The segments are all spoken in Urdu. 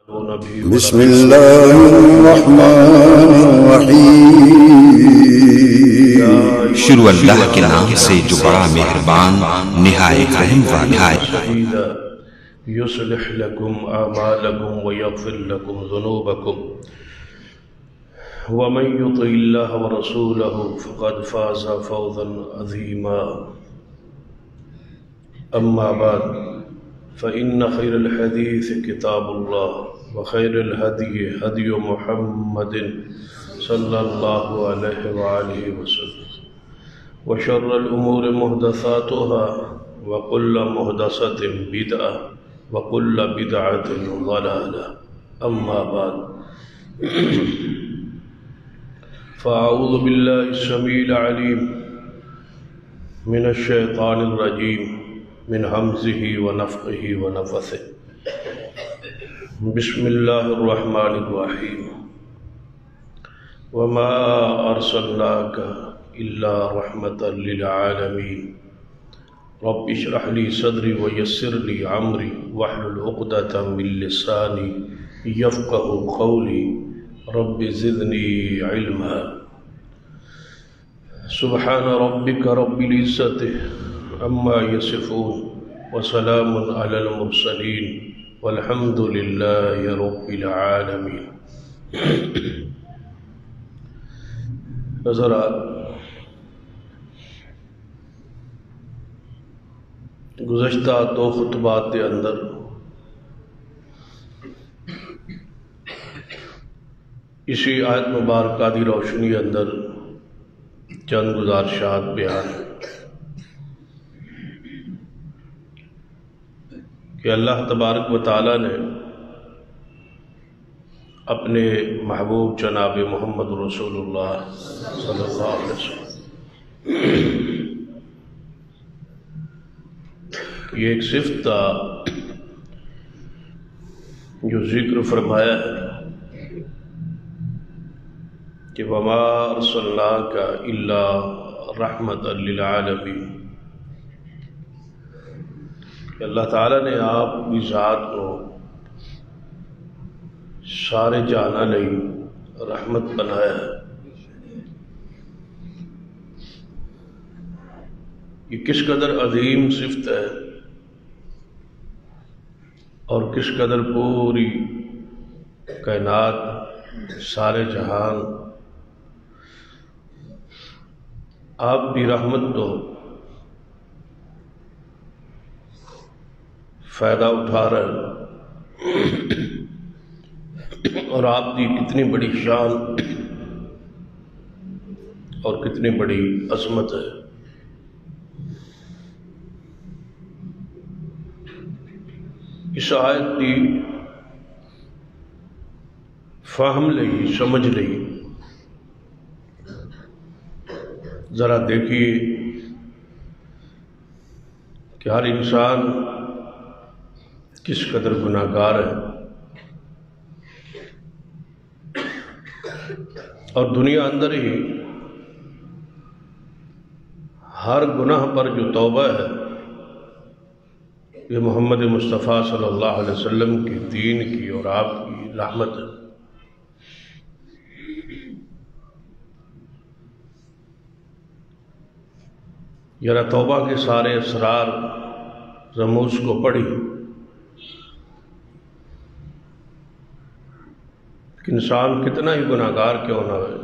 بسم اللہ الرحمن الرحیم۔ شروع اللہ کے نام سے جو بڑا مہربان نہایت رحم والا ہے۔ يصلح لكم أعمالكم ويغفر لكم ذنوبكم ومن يطع الله ورسوله فقد فاز فوزا عظيما. أما بعد فإن خير الحديث كتاب الله وخير الهدي هدي محمد صلى الله عليه وآله وسلم وشر الأمور محدثاتها وكل محدثة بدعة وكل بدعة ضلالة. أما بعد فأعوذ بالله السميع العليم من الشيطان الرجيم من همزه ونفخه ونفثه. بسم الله الرحمن الرحيم. وما أرسلناك إلا رحمة للعالمين. رب اشرح لي صدري ويسر لي عمري واحلل عقدة من لساني يفقهوا قولي. رب زدني علما. سبحان ربك رب العزة عما يصفون وسلام على المرسلين والحمد لله رب العالمين. حضرات، گزشتہ دو خطبات کے اندر اسی آیت مبارکہ دی روشنی اندر چند گزارشات بیان کہ اللہ تبارک و تعالی نے اپنے محبوب جناب محمد رسول اللہ صلی اللہ علیہ وسلم یہ ایک صفت تھا جو ذکر فرمایا ہے کہ وَمَا أَرْسَلْنَاكَ إِلَّا رَحْمَةً لِلْعَالَمِينَ، کہ اللہ تعالیٰ نے آپ کی ذات کو سارے جہاں لئی رحمت بنایا ہے۔ یہ کس قدر عظیم صفت ہے اور کس قدر پوری کائنات سارے جہان آپ بھی رحمت تو فائدہ اٹھا رہے ہیں، اور آپ کی کتنی بڑی شان اور کتنی بڑی عظمت ہے۔ اس آیت کی فہم لئی، سمجھ لئی، ذرا دیکھیے کہ ہر انسان کس قدر گناہگار ہے، اور دنیا اندر ہی ہر گناہ پر جو توبہ ہے یہ محمد مصطفیٰ صلی اللہ علیہ وسلم کی دین کی اور آپ کی رحمت ہے۔ ذرا توبہ کے سارے اسرار رموز کو پڑھی کہ انسان کتنا ہی گناہگار کیوں نہ ہے،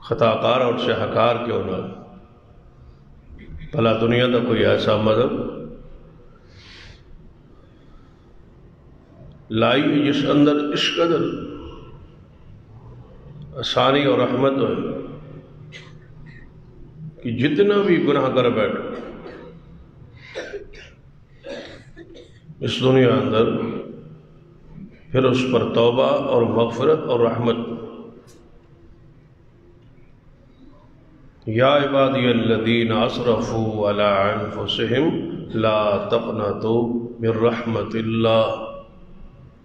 خطاکار اور شہکار کیوں نہ ہے، بھلا دنیا کا کوئی ایسا مذہب لائی جس اندر اس قدر آسانی اور رحمت ہے کہ جتنا بھی گناہ کر بیٹھو اس دنیا اندر پھر اس پر توبہ اور مغفرت اور رحمت۔ یا عبادی الذین اسرفوا علی انفسہم لا تقنطوا من رحمت اللہ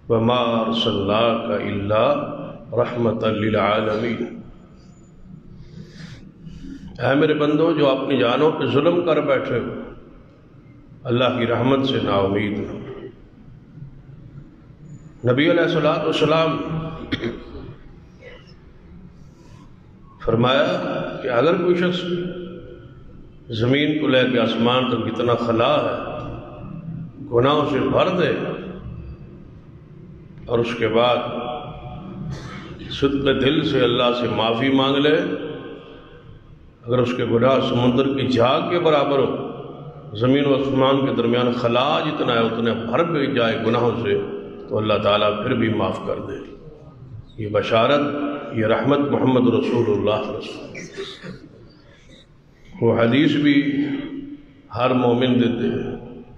وما ارسلناک الا رحمۃ للعالمین۔ اے میرے بندو جو اپنی جانوں پہ ظلم کر بیٹھے ہو، اللہ کی رحمت سے نا امید ہو۔ نبی علیہ الصلوۃ والسلام فرمایا کہ اگر کوئی شخص زمین کو لے کے آسمان تک کتنا خلا ہے گناہوں سے بھر دے اور اس کے بعد صدق دل سے اللہ سے معافی مانگ لے، اگر اس کے گناہ سمندر کی جھاگ کے برابر ہو، زمین و آسمان کے درمیان خلا جتنا ہے اتنے بھر بھی جائے گناہوں سے، تو اللہ تعالیٰ پھر بھی معاف کر دے۔ یہ بشارت، یہ رحمت محمد رسول اللہ صلی اللہ علیہ وسلم۔ وہ حدیث بھی ہر مومن دیتے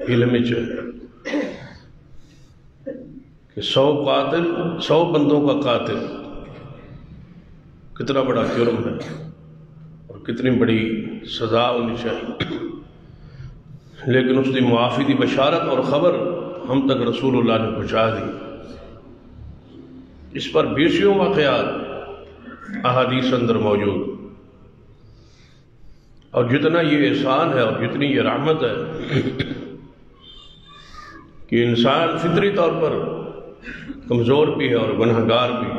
علم چاہے کہ 100 بندوں کا قاتل کتنا بڑا جرم ہے اور کتنی بڑی سزا ہونی چاہیے، لیکن اس کی معافی کی بشارت اور خبر ہم تک رسول اللہ نے پہنچا دی۔ اس پر 20 واقعات احادیث اندر موجود، اور جتنا یہ احسان ہے اور جتنی یہ رحمت ہے کہ انسان فطری طور پر کمزور بھی ہے اور گنہگار بھی،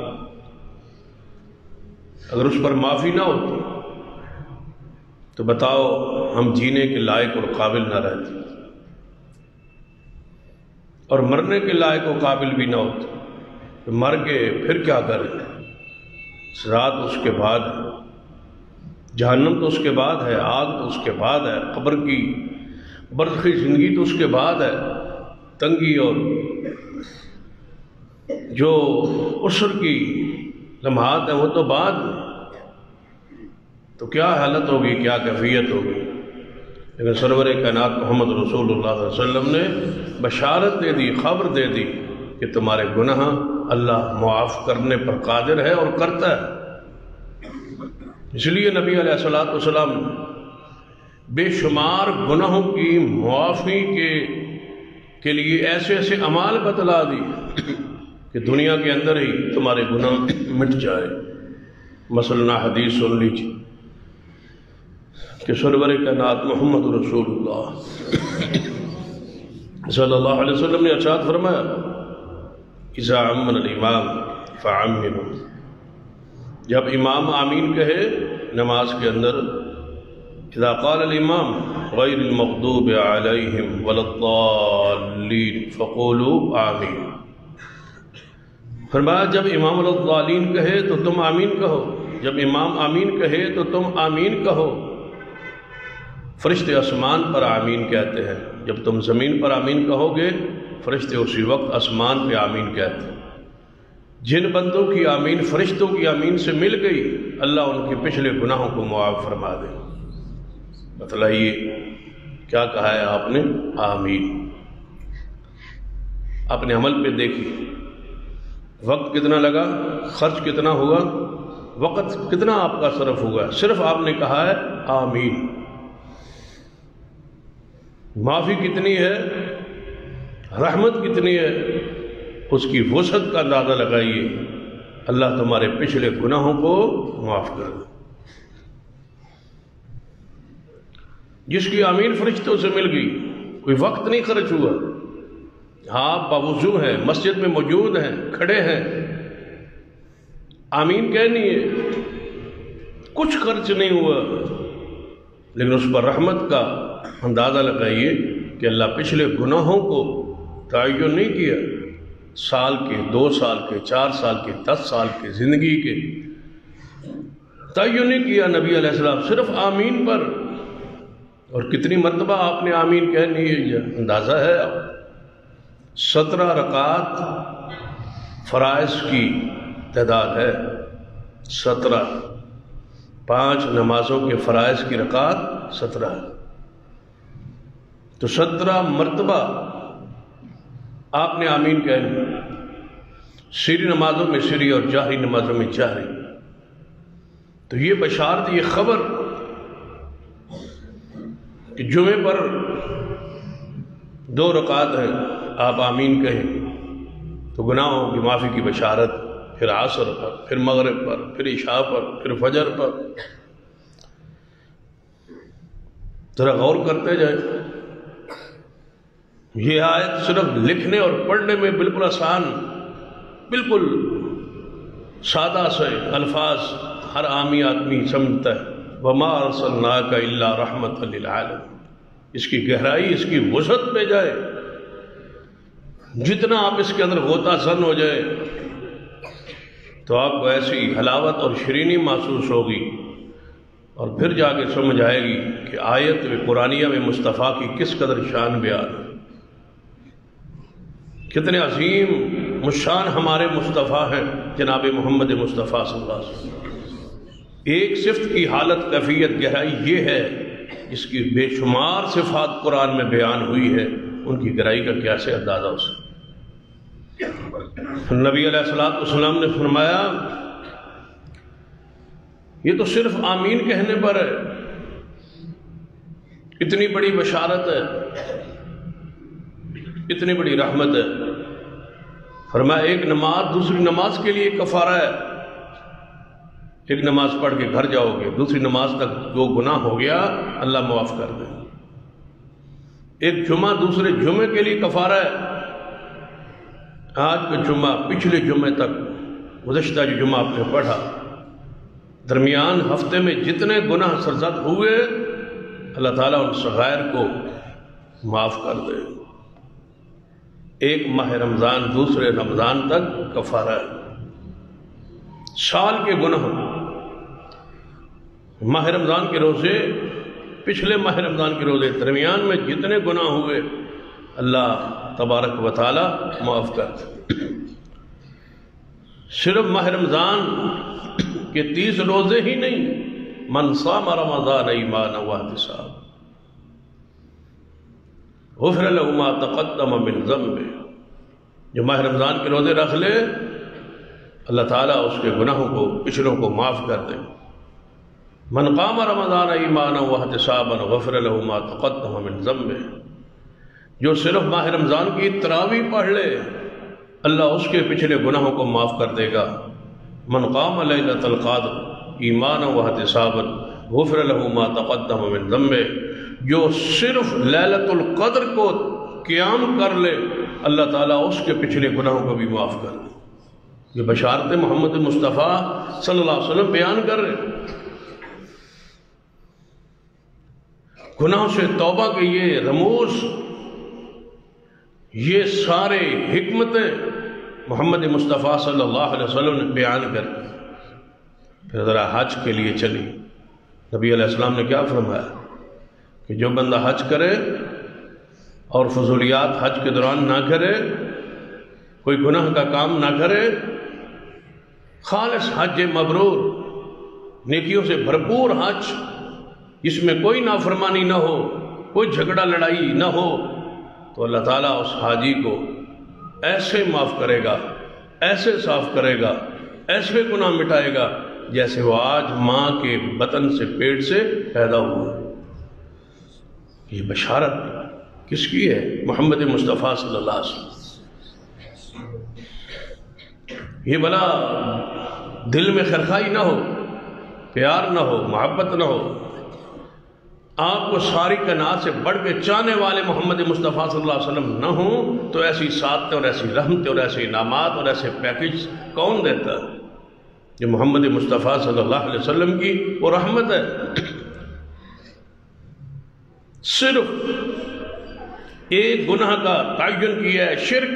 اگر اس پر معافی نہ ہوتی تو بتاؤ ہم جینے کے لائق اور قابل نہ رہتے، اور مرنے کے لائق اور قابل بھی نہ ہوتے، تو مر کے پھر کیا کریں؟ صراط اس کے بعد ہے، جہنم تو اس کے بعد ہے، آگ تو اس کے بعد ہے، قبر کی برزخی زندگی تو اس کے بعد ہے، تنگی اور جو عسر کی لمحات ہیں وہ تو بعد میں، تو کیا حالت ہوگی، کیا کیفیت ہوگی؟ لیکن سرور کائنات محمد رسول اللہ صلی اللہ علیہ وسلم نے بشارت دے دی، خبر دے دی کہ تمہارے گناہ اللہ معاف کرنے پر قادر ہے اور کرتا ہے۔ اس لیے نبی علیہ الصلوۃ والسلام بے شمار گناہوں کی معافی کے لیے ایسے ایسے اعمال بتلا دی کہ دنیا کے اندر ہی تمہارے گناہ مٹ جائے۔ مثلا حدیث سن لیجیے کہ سرور کائنات محمد رسول اللہ صلی اللہ علیہ وسلم نے ارشاد فرمایا اذا امن الامام فعمنوا، جب امام آمین کہے نماز کے اندر، اذا قال الامام غیر المغضوب علیہم ولا الضالین فقولوا آمین، فرمایا جب امام الضالین کہے تو تم آمین کہو، جب امام آمین کہے تو تم آمین کہو۔ فرشتے آسمان پر آمین کہتے ہیں، جب تم زمین پر آمین کہو گے فرشتے اسی وقت آسمان پہ آمین کہتے ہیں۔ جن بندوں کی آمین فرشتوں کی آمین سے مل گئی اللہ ان کے پچھلے گناہوں کو معاف فرما دے۔ بتلائیے کیا کہا ہے آپ نے؟ آمین۔ اپنے عمل پہ دیکھیے، وقت کتنا لگا، خرچ کتنا ہوا، وقت کتنا آپ کا صرف ہوا، صرف آپ نے کہا ہے آمین۔ معافی کتنی ہے، رحمت کتنی ہے، اس کی وسعت کا اندازہ لگائیے، اللہ تمہارے پچھلے گناہوں کو معاف کر دے۔ جس کی آمین فرشتوں سے مل گئی، کوئی وقت نہیں خرچ ہوا، آپ باوضو ہیں، مسجد میں موجود ہیں، کھڑے ہیں، آمین کہنی ہے، کچھ خرچ نہیں ہوا، لیکن اس پر رحمت کا اندازہ لگائیے کہ اللہ پچھلے گناہوں کو تعین نہیں کیا، سال کے، 2 سال کے، 4 سال کے، 10 سال کے، زندگی کے تعین نہیں کیا نبی علیہ السلام، صرف آمین پر۔ اور کتنی مرتبہ آپ نے آمین کہنی ہے یہ اندازہ ہے؟ 17 رکعات فرائض کی تعداد ہے، 17، 5 نمازوں کے فرائض کی رکعات 17 ہے، تو 17 مرتبہ آپ نے آمین کہنی، سری نمازوں میں سری اور جہری نمازوں میں جہری۔ تو یہ بشارت، یہ خبر کہ جمعے پر 2 رکعات ہیں، آپ آمین کہیں تو گناہوں کی معافی کی بشارت، پھر عصر پر، پھر مغرب پر، پھر عشاء پر، پھر فجر پر۔ ذرا غور کرتے جائیں، یہ آیت صرف لکھنے اور پڑھنے میں بالکل آسان بالکل سادہ سے الفاظ ہر عامی آدمی سمجھتا ہے، وَمَا أَرْسَلْنَاكَ إِلَّا رَحْمَةً لِلْعَالَمِينَ۔ اس کی گہرائی، اس کی وسعت پہ جائے، جتنا آپ اس کے اندر غوطہ زن ہو جائے تو آپ کو ایسی حلاوت اور شیرینی محسوس ہوگی، اور پھر جا کے سمجھ آئے گی کہ آیت قرآنیہ میں مصطفیٰ کی کس قدر شان بیان ہے، کتنے عظیم مشان ہمارے مصطفیٰ ہیں جناب محمد مصطفیٰ صلی اللہ علیہ وسلم۔ ایک صفت کی حالت، کیفیت، گہرائی یہ ہے جس کی بے شمار صفات قرآن میں بیان ہوئی ہے، ان کی گہرائی کا کیسے اندازہ ہو سکتا۔ نبی علیہ السلام نے فرمایا یہ تو صرف آمین کہنے پر ہے، اتنی بڑی بشارت ہے، اتنی بڑی رحمت ہے۔ فرمایا ایک نماز دوسری نماز کے لیے کفارہ ہے، ایک نماز پڑھ کے گھر جاؤ گے، دوسری نماز تک جو گناہ ہو گیا اللہ معاف کر دے۔ ایک جمعہ دوسرے جمعے کے لیے کفارہ ہے، آج کا جمعہ پچھلے جمعے تک، گزشتہ جو جمعہ آپ نے پڑھا، درمیان ہفتے میں جتنے گناہ سرزد ہوئے اللہ تعالیٰ ان صغائر کو معاف کر دے۔ ایک ماہ رمضان دوسرے رمضان تک کفارہ ہے، سال کے گناہ، ماہ رمضان کے روزے، پچھلے ماہ رمضان کے روزے، درمیان میں جتنے گناہ ہوئے اللہ تبارک و تعالی معاف کر دے۔ صرف ماہ رمضان کے 30 روزے ہی نہیں، من صام رمضان ایمانا واحتسابا غفر له ما تقدم من ذنبه، جو ماہ رمضان کے روزے رکھ لے اللہ تعالیٰ اس کے گناہوں کو، پچھلوں کو معاف کر دے۔ من قام رمضان ایمانا واحتسابا غفر له ما تقدم من ذنبه، جو صرف ماہ رمضان کی تراویح پڑھ لے اللہ اس کے پچھلے گناہوں کو معاف کر دے گا۔ من قام لیلۃ القدر ایمانا واحتسابا غفر له ما تقدم من ذنبه، جو صرف لیلۃ القدر کو قیام کر لے اللہ تعالیٰ اس کے پچھلے گناہوں کو بھی معاف کر دے۔ یہ بشارت محمد مصطفیٰ صلی اللہ علیہ وسلم بیان کر رہے۔ گناہوں سے توبہ کے یہ رموز، یہ سارے حکمتیں محمد مصطفیٰ صلی اللہ علیہ وسلم نے بیان کر۔ پھر ذرا حج کے لیے چلی، نبی علیہ السلام نے کیا فرمایا کہ جو بندہ حج کرے اور فضولیات حج کے دوران نہ کرے، کوئی گناہ کا کام نہ کرے، خالص حج مبرور، نیکیوں سے بھرپور حج، جس میں کوئی نافرمانی نہ ہو، کوئی جھگڑا لڑائی نہ ہو، تو اللہ تعالیٰ اس حاجی کو ایسے معاف کرے گا، ایسے صاف کرے گا، ایسے گناہ مٹائے گا جیسے وہ آج ماں کے بطن سے، پیٹ سے پیدا ہوا۔ یہ بشارت کس کی ہے؟ محمد مصطفیٰ صلی اللہ علیہ وسلم۔ یہ بلا دل میں خرخائی نہ ہو، پیار نہ ہو، محبت نہ ہو، آپ کو ساری کائنات سے بڑھ کے چاہنے والے محمد مصطفیٰ صلی اللہ علیہ وسلم نہ ہوں تو ایسی سعادتیں اور ایسی رحمتیں اور ایسے انعامات اور ایسے پیکج کون دیتا ہے؟ جو محمد مصطفیٰ صلی اللہ علیہ وسلم کی وہ رحمت ہے۔ صرف ایک گناہ کا تعین کیا ہے، شرک،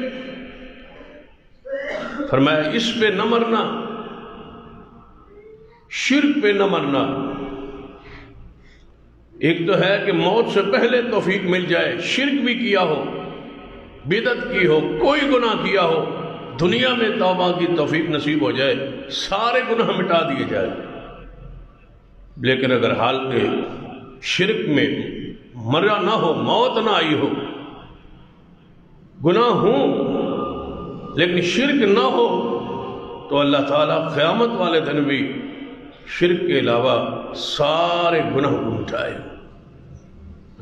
فرمایا اس پہ نہ مرنا، شرک پہ نہ مرنا۔ ایک تو ہے کہ موت سے پہلے توفیق مل جائے، شرک بھی کیا ہو، بدعت کی ہو، کوئی گناہ کیا ہو، دنیا میں توبہ کی توفیق نصیب ہو جائے، سارے گناہ مٹا دیے جائے۔ لیکن اگر حالت شرک میں مرا نہ ہو، موت نہ آئی ہو، گناہ ہوں لیکن شرک نہ ہو، تو اللہ تعالیٰ قیامت والے دن بھی شرک کے علاوہ سارے گناہ کو مٹائے۔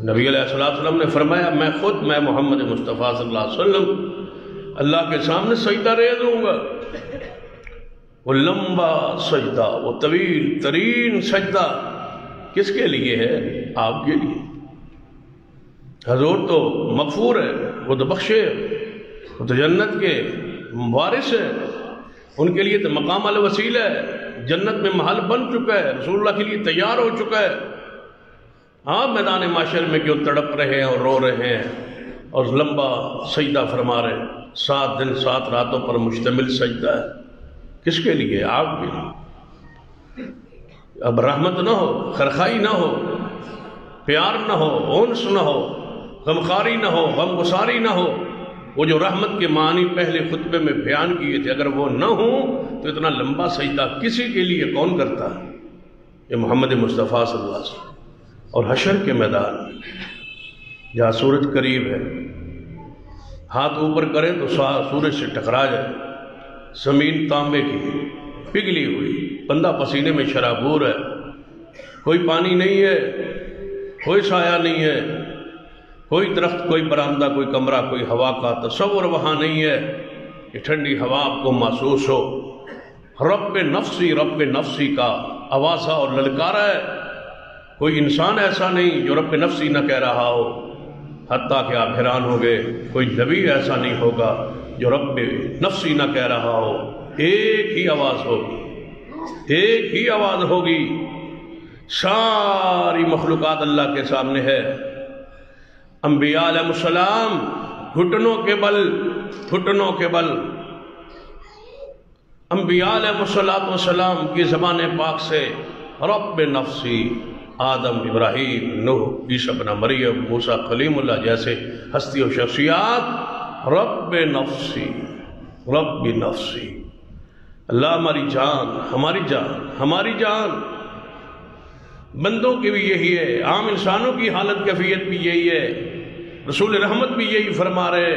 نبی علیہ السلام نے فرمایا میں محمد مصطفیٰ صلی اللہ علیہ وسلم اللہ کے سامنے سجدہ ریز ہوں گا، وہ لمبا سجدہ، وہ طویل ترین سجدہ کس کے لیے ہے؟ آپ کے لیے۔ حضور تو مغفور ہے، وہ تو بخشے، وہ تو جنت کے وارث ہے، ان کے لیے تو مقام الوسیلہ ہے، جنت میں محل بن چکا ہے، رسول اللہ کے لیے تیار ہو چکا ہے۔ ہاں میدان معاشر میں کیوں تڑپ رہے ہیں اور رو رہے ہیں اور لمبا سجدہ فرما رہے ہیں، 7 دن 7 راتوں پر مشتمل سجدہ ہے، کس کے لیے؟ آپ کے لیے۔ اب رحمت نہ ہو، خرخائی نہ ہو، پیار نہ ہو، انس نہ ہو، غمخاری نہ ہو، غمگساری نہ ہو، وہ جو رحمت کے معنی پہلے خطبے میں بیان کیے تھے، اگر وہ نہ ہوں تو اتنا لمبا سجدہ کسی کے لیے کون کرتا ہے؟ یہ محمد مصطفیٰ صلی اللہ علیہ وسلم۔ اور حشر کے میدان جہاں سورج قریب ہے، ہاتھ اوپر کریں تو سورج سے ٹکرا جائے، زمین تانبے کی پگھلی ہوئی، بندہ پسینے میں شرابور ہے، کوئی پانی نہیں ہے، کوئی سایہ نہیں ہے، کوئی درخت، کوئی برآمدہ، کوئی کمرہ، کوئی ہوا کا تصور وہاں نہیں ہے کہ ٹھنڈی ہوا آپ کو محسوس ہو۔ رب نفسی کا آوازہ اور للکارا ہے، کوئی انسان ایسا نہیں جو رب نفسی نہ کہہ رہا ہو، حتیٰ کہ آپ حیران ہو گئے، کوئی نبی ایسا نہیں ہوگا جو رب نفسی نہ کہہ رہا ہو۔ ایک ہی آواز ہوگی، ایک ہی آواز ہوگی، ساری مخلوقات اللہ کے سامنے ہے۔ انبیاء علیہ السلام گھٹنوں کے بل انبیاء علیہ السلام کی زبان پاک سے رب نفسی، آدم، ابراہیم، نوح، عیسیٰ ابن مریم، موسیٰ کلیم اللہ جیسے ہستی و شخصیات رب نفسی، رب نفسی، اللہ ہماری جان، ہماری جان۔ بندوں کی بھی یہی ہے، عام انسانوں کی حالت کیفیت بھی یہی ہے، رسول رحمت بھی یہی فرما رہے،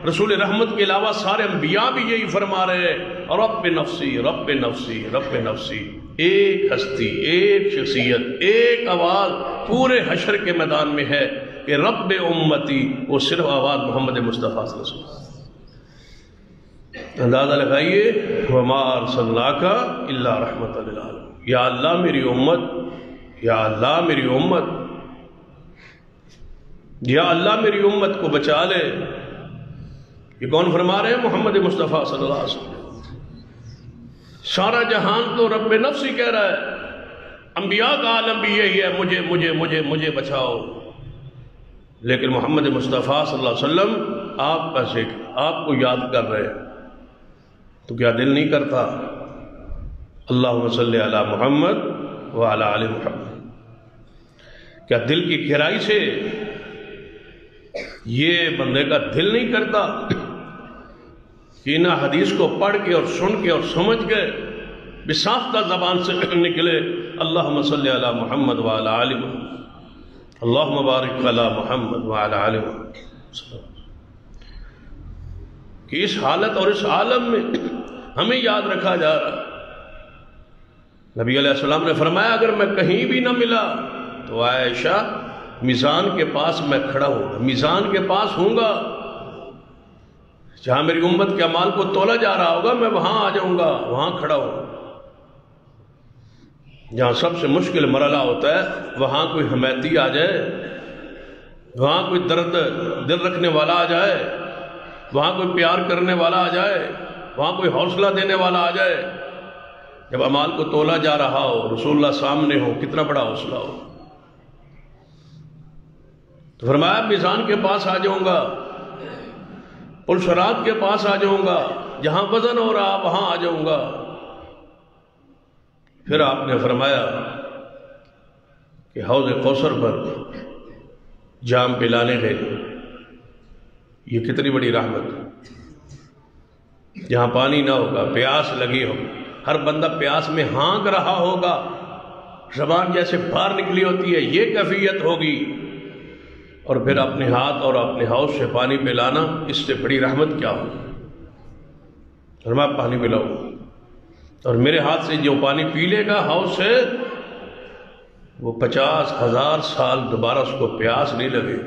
رسول رحمت کے علاوہ سارے انبیاء بھی یہی فرما رہے، رب نفسی، رب نفسی، رب نفسی۔ ایک ہستی، ایک شخصیت، ایک آواز پورے حشر کے میدان میں ہے کہ رب امتی، وہ صرف آواز محمد مصطفیٰ صلی اللہ علیہ وسلم۔ اندازہ لگائیے، وَمَا أَرْسَلْنَاكَ إِلَّا رَحْمَةً لِلْعَالَمِينَ، یا اللہ میری امت، یا اللہ میری امت، یا اللہ میری امت کو بچا لے۔ یہ کون فرما رہے ہیں؟ محمد مصطفیٰ صلی اللہ علیہ وسلم۔ سارا جہان تو رب نفسی کہہ رہا ہے، انبیاء کا عالم بھی یہی ہے، مجھے مجھے مجھے مجھے بچاؤ، لیکن محمد مصطفیٰ صلی اللہ علیہ وسلم آپ کا ذکر، آپ کو یاد کر رہے ہیں، تو کیا دل نہیں کرتا؟ اللہم صلی علی محمد وعلی آل محمد۔ کیا دل کی گہرائی سے یہ بندے کا دل نہیں کرتا کہ انہا حدیث کو پڑھ کے اور سن کے اور سمجھ کے بساختہ زبان سے نکلے، اللہم صلی علی محمد وعلی آل محمد، اللہم بارک علی محمد وعلی آل محمد، کہ اس حالت اور اس عالم میں ہمیں یاد رکھا جا رہا۔ نبی علیہ السلام نے فرمایا اگر میں کہیں بھی نہ ملا تو عائشہ میزان کے پاس میں کھڑا ہوں گا، میزان کے پاس ہوں گا، جہاں میری امت کے اعمال کو تولا جا رہا ہوگا میں وہاں آ جاؤں گا، وہاں کھڑا ہوں۔ جہاں سب سے مشکل مرحلہ ہوتا ہے وہاں کوئی حمیتی آ جائے، وہاں کوئی درد دل رکھنے والا آ جائے، وہاں کوئی پیار کرنے والا آ جائے، وہاں کوئی حوصلہ دینے والا آ جائے، جب اعمال کو تولا جا رہا ہو، رسول اللہ سامنے ہو، کتنا بڑا حوصلہ ہو۔ تو فرمایا میزان کے پاس آ جاؤں گا، پلشرات کے پاس آ جاؤں گا، جہاں وزن ہو رہا وہاں آ جاؤں گا۔ پھر آپ نے فرمایا کہ حوض کوثر پر جام پلانے گئے، یہ کتنی بڑی رحمت، جہاں پانی نہ ہوگا، پیاس لگی ہو، ہر بندہ پیاس میں ہانک رہا ہوگا، زبان جیسے باہر نکلی ہوتی ہے، یہ کیفیت ہوگی، اور پھر اپنے ہاتھ اور اپنے حوض سے پانی پلانا، اس سے بڑی رحمت کیا ہو؟ اور میں پانی پلاؤں اور میرے ہاتھ سے جو پانی پی لے گا حوض سے، وہ 50,000 سال دوبارہ اس کو پیاس نہیں لگے۔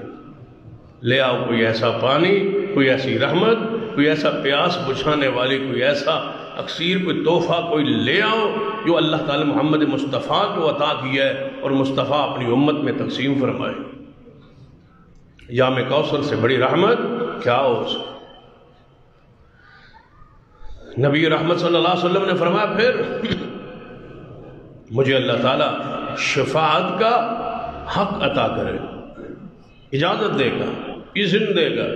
لے آؤ کوئی ایسا پانی، کوئی ایسی رحمت، کوئی ایسا پیاس بجھانے والی، کوئی ایسا اکسیر، کوئی تحفہ کوئی لے آؤ جو اللہ تعالی محمد مصطفیٰ کو عطا کیا ہے اور مصطفیٰ اپنی امت میں تقسیم فرمائے۔ جام کوثر سے بڑی رحمت کیا ہو؟ نبی رحمت صلی اللہ علیہ وسلم نے فرمایا پھر مجھے اللہ تعالیٰ شفاعت کا حق عطا کرے، اجازت دے گا، اذن دے گا،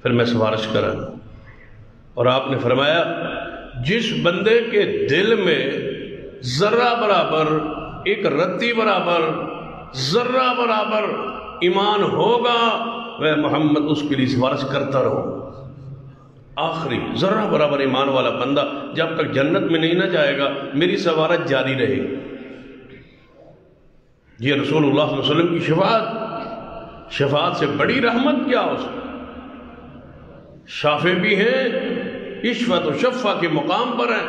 پھر میں سفارش کروں۔ اور آپ نے فرمایا جس بندے کے دل میں ذرہ برابر، ایک رتی برابر، ذرہ برابر ایمان ہوگا، میں محمد اس کے لیے سفارش کرتا رہوں۔ آخری ذرہ برابر ایمان والا بندہ جب تک جنت میں نہیں نہ جائے گا، میری سفارش جاری رہے گی۔ یہ رسول اللہ صلی اللہ علیہ وسلم کی شفاعت، شفاعت سے بڑی رحمت کیا ہو سکتی؟ شافع بھی ہیں، اشفت و شفع کے مقام پر ہیں،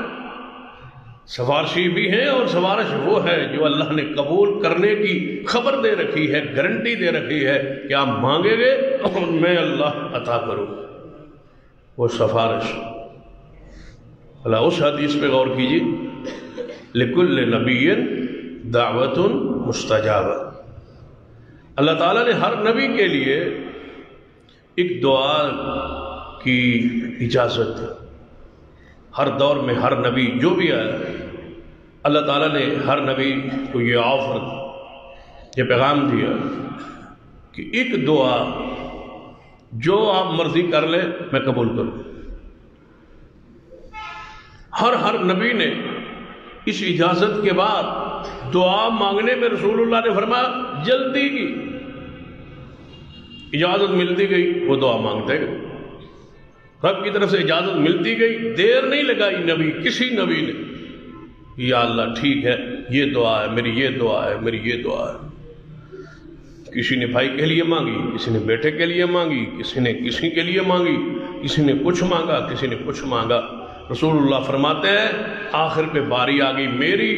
سفارشی بھی ہیں، اور سفارش وہ ہے جو اللہ نے قبول کرنے کی خبر دے رکھی ہے، گارنٹی دے رکھی ہے کہ آپ مانگیں گے اور میں اللہ عطا کروں وہ سفارش۔ اللہ اس حدیث پہ غور کیجیے، لِكُلِّ نَبِيٍّ دعوت مستجابہ، اللہ تعالیٰ نے ہر نبی کے لیے ایک دعا کی اجازت دی۔ ہر دور میں ہر نبی جو بھی آیا، اللہ تعالیٰ نے ہر نبی کو یہ آفر، یہ پیغام دیا کہ ایک دعا جو آپ مرضی کر لیں میں قبول کروں۔ ہر نبی نے اس اجازت کے بعد دعا مانگنے میں رسول اللہ نے فرمایا جلدی کی، اجازت ملتی گئی وہ دعا مانگتے گئے، رب کی طرف سے اجازت ملتی گئی، دیر نہیں لگائی نبی، کسی نبی نے، یا اللہ ٹھیک ہے یہ دعا ہے میری، یہ دعا ہے میری، یہ دعا ہے۔ کسی نے بھائی کے لیے مانگی، کسی نے بیٹے کے لیے مانگی، کسی نے کسی کے لیے مانگی، کسی نے کچھ مانگا، کسی نے کچھ مانگا۔ رسول اللہ فرماتے ہیں آخر پہ باری آ گئی میری،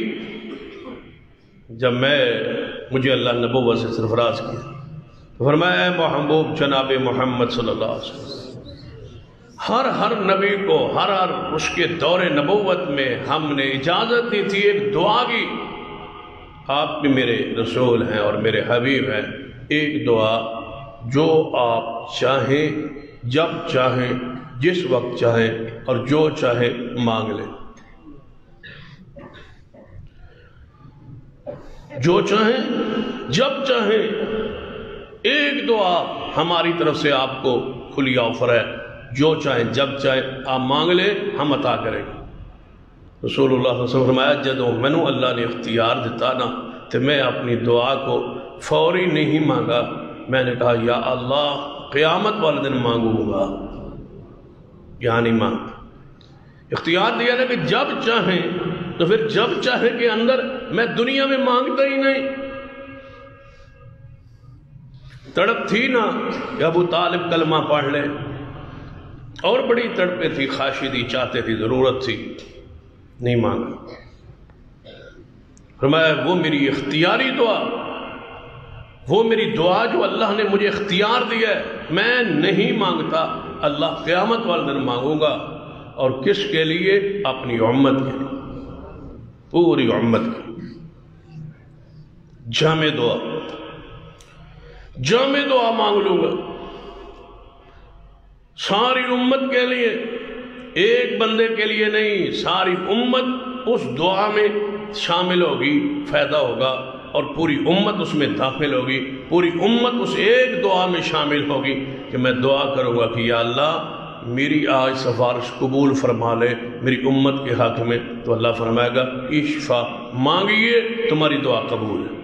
جب مجھے اللہ نبوت سے سرفراز کیا، فرمایا اے محبوب جناب محمد صلی اللہ علیہ وسلم، ہر نبی کو ہر اس کے دور نبوت میں ہم نے اجازت دی تھی ایک دعا کی، آپ بھی میرے رسول ہیں اور میرے حبیب ہیں، ایک دعا جو آپ چاہیں، جب چاہیں، جس وقت چاہیں اور جو چاہیں مانگ لیں، جو چاہیں جب چاہیں، ایک دعا ہماری طرف سے آپ کو کھلی آفر ہے، جو چاہیں جب چاہیں آپ مانگ لیں ہم عطا کریں گے۔ رسول اللہ صلی اللہ علیہ وسلم فرمایا جدوں مینوں اللہ نے اختیار دیتا نا تو میں اپنی دعا کو فوری نہیں مانگا، میں نے کہا یا اللہ قیامت والے دن مانگوں گا، یہاں نہیں مانگ، اختیار دیا نا کہ جب چاہیں، تو پھر جب چاہے کے اندر میں دنیا میں مانگتا ہی نہیں۔ تڑپ تھی نا کہ ابو طالب کلمہ پڑھ لے، اور بڑی تڑپے تھی، خواہشی چاہتے تھی، ضرورت تھی، نہیں مانگا۔ فرمایا وہ میری اختیاری دعا، وہ میری دعا جو اللہ نے مجھے اختیار دیا ہے، میں نہیں مانگتا، اللہ قیامت والے دن مانگوں گا۔ اور کس کے لیے؟ اپنی امت کے لیے، پوری امت کی جامع دعا، جامع دعا مانگ لوں گا ساری امت کے لیے، ایک بندے کے لیے نہیں، ساری امت اس دعا میں شامل ہوگی، فائدہ ہوگا، اور پوری امت اس میں داخل ہوگی، پوری امت اس ایک دعا میں شامل ہوگی کہ میں دعا کروں گا کہ یا اللہ میری آج سفارش قبول فرما لے میری امت کے حق میں، تو اللہ فرمائے گا اشفا، مانگیے تمہاری دعا قبول ہے۔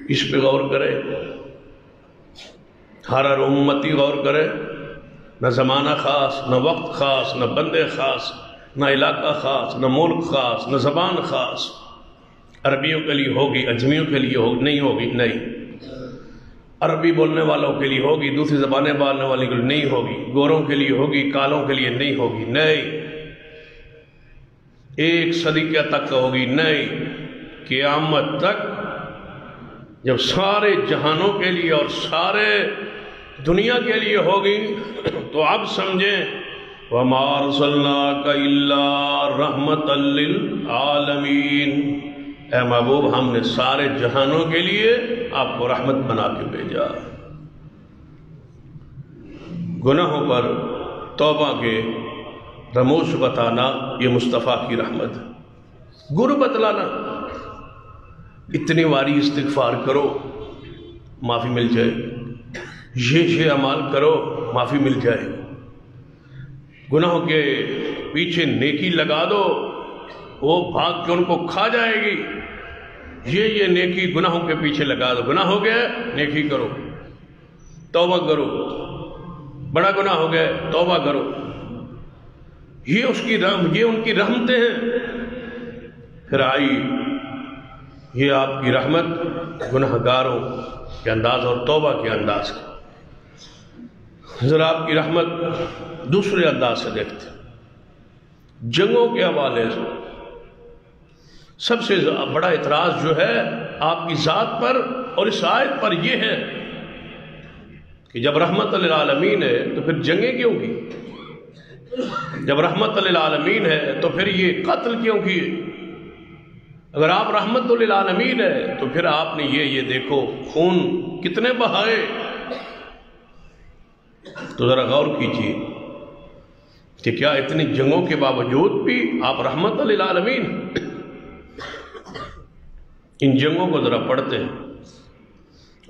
اس پہ غور کرے، ہر امتی غور کرے، نہ زمانہ خاص، نہ وقت خاص، نہ بندے خاص، نہ علاقہ خاص، نہ ملک خاص، نہ زبان خاص۔ عربیوں کے لیے ہوگی، اجمیوں کے لیے نہیں ہوگی، نہیں، عربی بولنے والوں کے لیے ہوگی، دوسری زبانیں بولنے والوں کے لیے نہیں ہوگی، گوروں کے لیے ہوگی، کالوں کے لیے نہیں ہوگی، نہیں، ایک صدی تک ہوگی، نہیں، قیامت تک، جب سارے جہانوں کے لیے اور سارے دنیا کے لیے ہوگی، تو اب سمجھیں وَمَا أَرْسَلْنَاكَ إِلَّا رَحْمَةً لِّلْعَالَمِينَ، اے محبوب ہم نے سارے جہانوں کے لیے آپ کو رحمت بنا کے بھیجا۔ گناہوں پر توبہ کے رموز بتانا یہ مصطفیٰ کی رحمت ہے۔ گر بتلانا، اتنی باری استغفار کرو معافی مل جائے، یہ اعمال کرو معافی مل جائے، گناہوں کے پیچھے نیکی لگا دو وہ بھاگ کے ان کو کھا جائے گی، یہ نیکی گناہوں کے پیچھے لگا دو، گناہ ہو گیا نیکی کرو، توبہ کرو، بڑا گناہ ہو گیا توبہ کرو، یہ ان کی رحمتیں ہیں۔ پھر آئی یہ آپ کی رحمت گناہگاروں کے انداز اور توبہ کے انداز کی۔ ذرا آپ کی رحمت دوسرے انداز سے دیکھتے ہیں، جنگوں کے حوالے سے سب سے بڑا اعتراض جو ہے آپ کی ذات پر اور اس آیت پر یہ ہے کہ جب رحمت للعالمین ہے تو پھر جنگیں کیوں کی؟ جب رحمت للعالمین ہے تو پھر یہ قتل کیوں کی؟ اگر آپ رحمت للعالمین ہے تو پھر آپ نے یہ دیکھو خون کتنے بہائے، تو ذرا غور کیجیے کہ کیا اتنی جنگوں کے باوجود بھی آپ رحمت للعالمین؟ ان جنگوں کو ذرا پڑھتے ہیں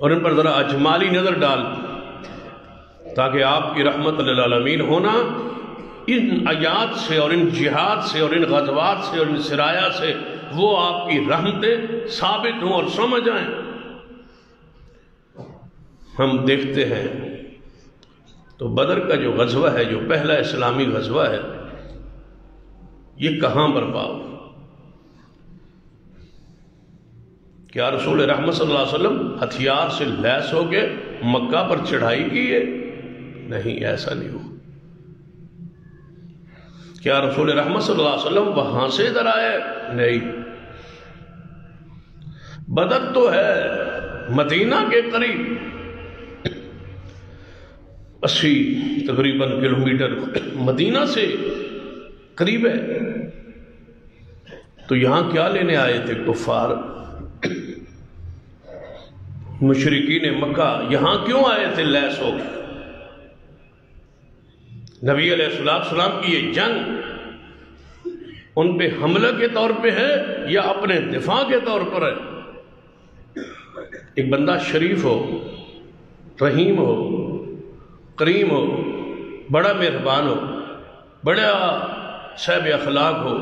اور ان پر ذرا اجمالی نظر ڈالتے تاکہ آپ کی رحمت للعالمین ہونا ان آیات سے اور ان جہاد سے اور ان غزوات سے اور ان سرایا سے وہ آپ کی رحمتیں ثابت ہوں اور سمجھ آئیں۔ ہم دیکھتے ہیں تو بدر کا جو غزوہ ہے، جو پہلا اسلامی غزوہ ہے، یہ کہاں برپا ہو؟ کیا رسول رحمت صلی اللہ علیہ وسلم ہتھیار سے لیس ہو کے مکہ پر چڑھائی کی ہے؟ نہیں، ایسا نہیں ہوا۔ کیا رسول رحمت صلی اللہ علیہ وسلم وہاں سے ادھر آئے؟ نہیں، بدر تو ہے مدینہ کے قریب 80 تقریباً کلومیٹر مدینہ سے قریب ہے، تو یہاں کیا لینے آئے تھے کفار مشرکین مکہ؟ یہاں کیوں آئے تھے لیس ہو گئے؟ نبی علیہ السلام کی یہ جنگ ان پہ حملہ کے طور پہ ہے یا اپنے دفاع کے طور پر ہے؟ ایک بندہ شریف ہو، رحیم ہو، کریم ہو، بڑا مہربان ہو، بڑا صاحب اخلاق ہو،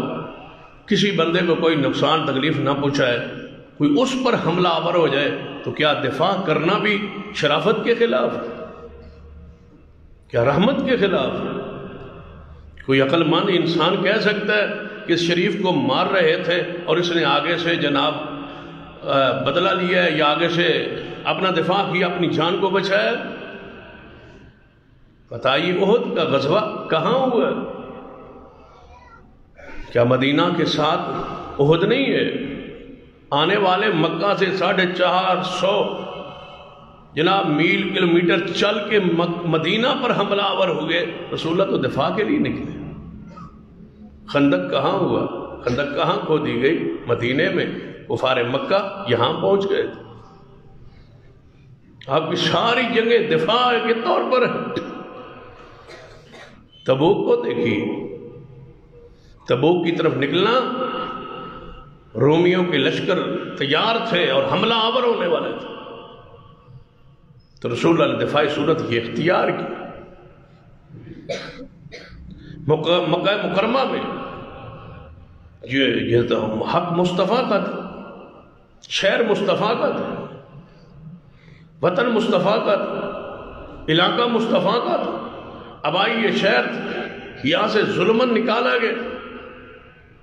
کسی بندے کو کوئی نقصان تکلیف نہ پہنچائے، کوئی اس پر حملہ آور ہو جائے تو کیا دفاع کرنا بھی شرافت کے خلاف؟ کیا رحمت کے خلاف؟ کوئی عقل مند انسان کہہ سکتا ہے کہ اس شریف کو مار رہے تھے اور اس نے آگے سے جناب بدلہ لیا ہے یا آگے سے اپنا دفاع کیا، اپنی جان کو بچایا؟ بتائیے احد کا غزوہ کہاں ہوا؟ کیا مدینہ کے ساتھ احد نہیں ہے؟ آنے والے مکہ سے 450 جناب میل کلومیٹر چل کے مدینہ پر حملہ آور ہوئے، رسول اللہ تو دفاع کے لیے نکلے۔ خندق کہاں ہوا؟ خندق کہاں کھودی گئی؟ مدینے میں۔ کفار مکہ یہاں پہنچ گئے تھے۔ آپ کی ساری جنگیں دفاع کے طور پر ہیں۔ تبوک کو دیکھیے، تبوک کی طرف نکلنا، رومیوں کے لشکر تیار تھے اور حملہ آور ہونے والے تھے، تو رسول اللہ نے دفاعی صورت یہ اختیار کی۔ مکہ مکرمہ میں یہ تو حق مصطفیٰ کا تھا، شہر مصطفیٰ کا تھا، وطن مصطفیٰ کا تھا، علاقہ مصطفیٰ کا تھا۔ اب آئی یہ شہر یہاں سے ظلمن نکالا گیا،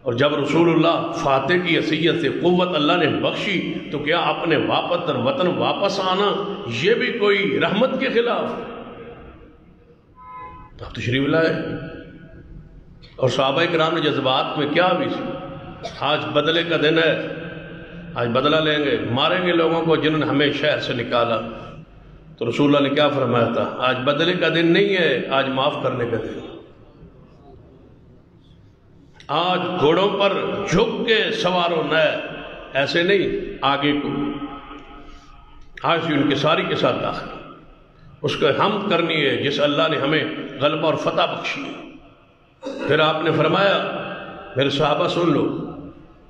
اور جب رسول اللہ فاتح کی حیثیت سے قوت اللہ نے بخشی تو کیا اپنے واپس وطن واپس آنا یہ بھی کوئی رحمت کے خلاف؟ آپ تشریف لائے اور صحابہ کرام نے جذبات میں کیا بھی، آج بدلے کا دن ہے، آج بدلہ لیں گے، ماریں گے لوگوں کو جنہوں نے ہمیں شہر سے نکالا۔ تو رسول اللہ نے کیا فرمایا تھا؟ آج بدلے کا دن نہیں ہے، آج معاف کرنے کا دن۔ آج گھوڑوں پر جھک کے سوار ہونا ہے، ایسے نہیں آگے کو، آج ان کے ساری کے ساتھ داخل اس کو حمد کرنی ہے جس اللہ نے ہمیں غلبہ اور فتح بخشیے۔ پھر آپ نے فرمایا میرے صحابہ سن لو،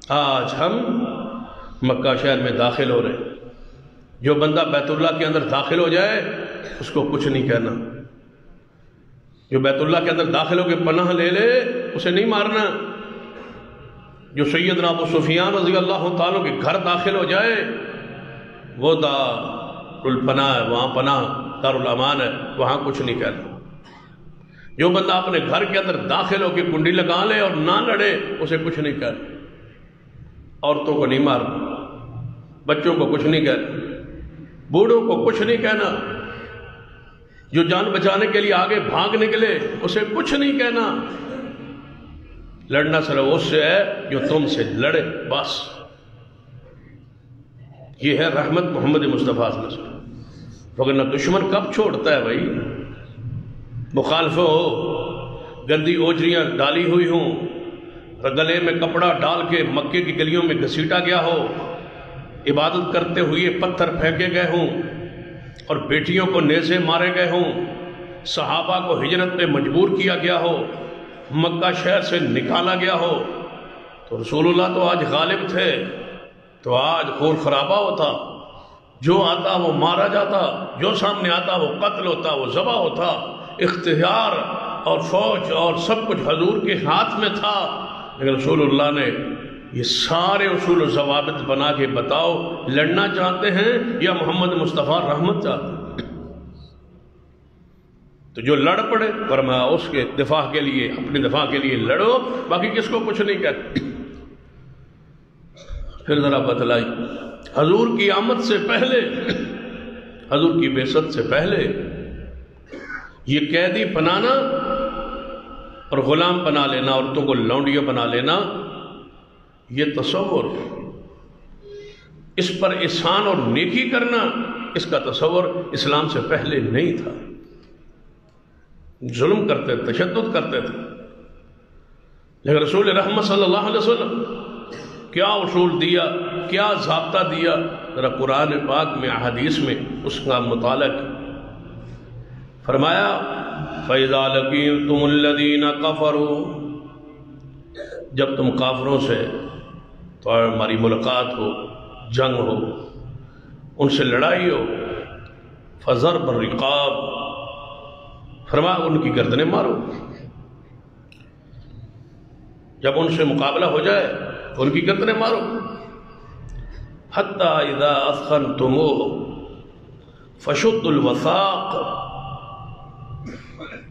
آج ہم مکہ شہر میں داخل ہو رہے ہیں، جو بندہ بیت اللہ کے اندر داخل ہو جائے اس کو کچھ نہیں کہنا، جو بیت اللہ کے اندر داخل ہو کے پناہ لے لے اسے نہیں مارنا، جو سیدنا ابو سفیان رضی اللہ تعالیٰ کے گھر داخل ہو جائے وہ دار الپناہ ہے، وہاں پناہ دار الامان ہے، وہاں کچھ نہیں کہنا۔ جو بندہ اپنے گھر کے اندر داخل ہو کے کنڈی لگا لے اور نہ لڑے اسے کچھ نہیں کہنا، عورتوں کو نہیں مارنا، بچوں کو کچھ نہیں کہنا، بوڑھوں کو کچھ نہیں کہنا، جو جان بچانے کے لیے آگے بھاگ نکلے اسے کچھ نہیں کہنا۔ لڑنا صرف اس سے ہے جو تم سے لڑے، بس۔ یہ ہے رحمت محمد مصطفیٰ صلی اللہ علیہ وسلم۔ وگرنہ دشمن کب چھوڑتا ہے بھائی؟ مخالف ہو، گندی اوجریاں ڈالی ہوئی ہوں، گلے میں کپڑا ڈال کے مکے کی گلیوں میں گھسیٹا گیا ہو، عبادت کرتے ہوئے پتھر پھینکے گئے ہوں اور بیٹیوں کو نیزے مارے گئے ہوں، صحابہ کو ہجرت پہ مجبور کیا گیا ہو، مکہ شہر سے نکالا گیا ہو، تو رسول اللہ تو آج غالب تھے، تو آج خون خرابہ ہوتا، جو آتا وہ مارا جاتا، جو سامنے آتا وہ قتل ہوتا، وہ ذبح ہوتا۔ اختیار اور فوج اور سب کچھ حضور کے ہاتھ میں تھا، لیکن رسول اللہ نے یہ سارے اصول و ضوابط بنا کے بتاؤ لڑنا چاہتے ہیں یا محمد مصطفیٰ رحمت چاہتے ہیں؟ تو جو لڑ پڑے فرمایا اس کے دفاع کے لیے، اپنے دفاع کے لیے لڑو، باقی کس کو کچھ نہیں کہتے۔ پھر ذرا بتلائی حضور کی آمد سے پہلے، حضور کی بعثت سے پہلے یہ قیدی بنانا اور غلام بنا لینا، عورتوں کو لونڈیوں بنا لینا، یہ تصور، اس پر احسان اور نیکی کرنا، اس کا تصور اسلام سے پہلے نہیں تھا۔ ظلم کرتے تھے، تشدد کرتے تھے، لیکن رسول رحمت صلی اللہ علیہ وسلم کیا اصول دیا، کیا ضابطہ دیا، ذرا قرآن پاک میں، احادیث میں اس کا مطالعہ کیا۔ فرمایا فَإِذَا لَقِيتُمُ الَّذِينَ كَفَرُوا، جب تم کافروں سے تو ہماری ملاقات ہو، جنگ ہو، ان سے لڑائی ہو، فَضَرْبَ الرِّقَابِ، فرمایا ان کی گردنیں مارو۔ جب ان سے مقابلہ ہو جائے تو ان کی گردنیں مارو۔ حَتَّى إِذَا أَثْخَنْتُمُوهُمْ فَشُدُّوا الْوَثَاقَ،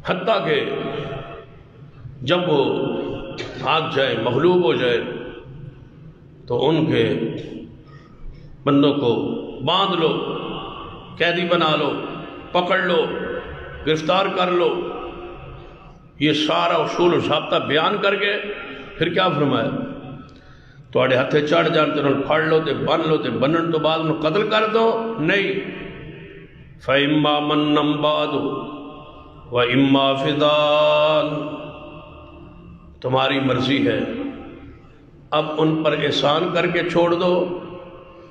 حتیٰ کہ جب وہ بھاگ جائے، مغلوب ہو جائے، تو ان کے بندوں کو باندھ لو، قیدی بنا لو، پکڑ لو، گرفتار کر لو۔ یہ سارا اصول و ضابطہ بیان کر کے پھر کیا فرمایا؟ تھوڑے ہتھے چڑھ جان تے انہوں پھڑ لو تے بن لو تے بنن تو بعد انہوں قتل کر دو، نہیں۔ فَإِمَّا مَنًّا بَعْدُ وَإِمَّا فِدَاءً، تمہاری مرضی ہے، اب ان پر احسان کر کے چھوڑ دو۔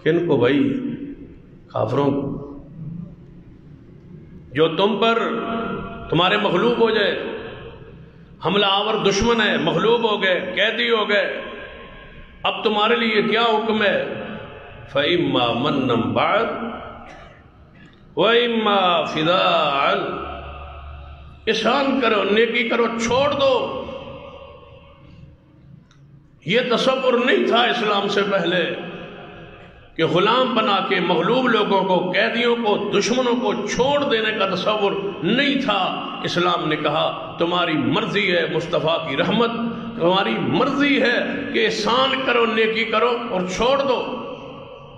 کن کو بھائی؟ کافروں کو، جو تم پر، تمہارے مغلوب ہو جائے، حملہ آور دشمن ہے، مغلوب ہو گئے، قیدی ہو گئے، اب تمہارے لیے کیا حکم ہے؟ فَإِمَّا مَنًّا بَعْدُ وَإِمَّا فِدَاءً، احسان کرو، نیکی کرو، چھوڑ دو۔ یہ تصور نہیں تھا اسلام سے پہلے کہ غلام بنا کے مغلوب لوگوں کو، قیدیوں کو، دشمنوں کو چھوڑ دینے کا تصور نہیں تھا۔ اسلام نے کہا تمہاری مرضی ہے، مصطفیٰ کی رحمت، تمہاری مرضی ہے کہ احسان کرو، نیکی کرو اور چھوڑ دو۔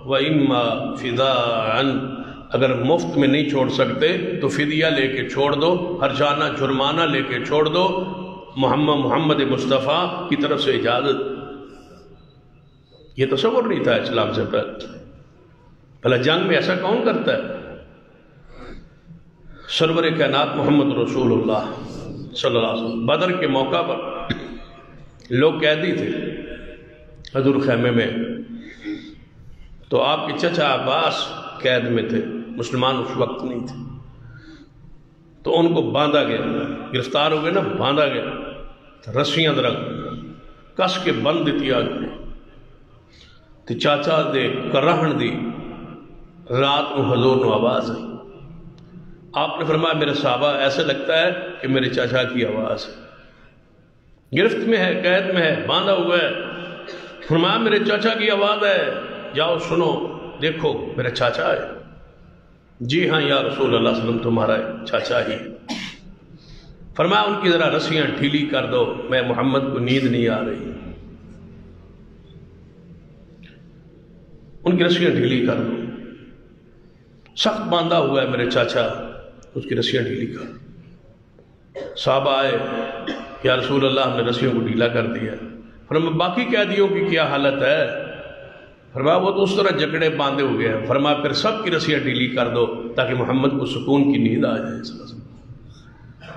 وَإِمَّا فِدَاءً، اگر مفت میں نہیں چھوڑ سکتے تو فدیہ لے کے چھوڑ دو، ہرجانہ جرمانہ لے کے چھوڑ دو، محمد مصطفیٰ کی طرف سے اجازت۔ یہ تصور نہیں تھا اسلام سے پہلے۔ بھلا جنگ میں ایسا کون کرتا ہے؟ سرور کائنات محمد رسول اللہ صلی اللہ علیہ وسلم بدر کے موقع پر لوگ قیدی تھے حضور خیمے میں، تو آپ کے چچا عباس قید میں تھے، مسلمان اس وقت نہیں تھے، تو ان کو باندھا گیا، گرفتار ہو گئے نا، باندھا گیا، رسیاں درخت کس کے بند دیتی آگے تے چاچا دے کرہن دی رات کو حضور نو آواز آئی۔ آپ نے فرمایا میرے صحابہ ایسے لگتا ہے کہ میرے چاچا کی آواز ہے، گرفت میں ہے، قید میں ہے، باندھا ہوا ہے۔ فرمایا میرے چاچا کی آواز ہے، جاؤ سنو، دیکھو میرا چاچا ہے۔ جی ہاں یا رسول اللہ صلی اللہ علیہ وسلم، تمہارا چاچا ہی۔ فرمایا ان کی ذرا رسیاں ڈھیلی کر دو، میں محمد کو نیند نہیں آ رہی، ان کی رسیاں ڈھیلی کر دو، سخت باندھا ہوا ہے میرے چاچا، اس کی رسیاں ڈھیلی کر۔ صحابہ آئے، یا رسول اللہ ہم نے رسیوں کو ڈھیلا کر دیا۔ فرمایا باقی قیدیوں کی کیا حالت ہے؟ فرمایا وہ تو اس طرح جکڑے باندھے ہوئے ہیں۔ فرمایا پھر سب کی رسیاں ڈھیلی کر دو تاکہ محمد کو سکون کی نیند آ جائے۔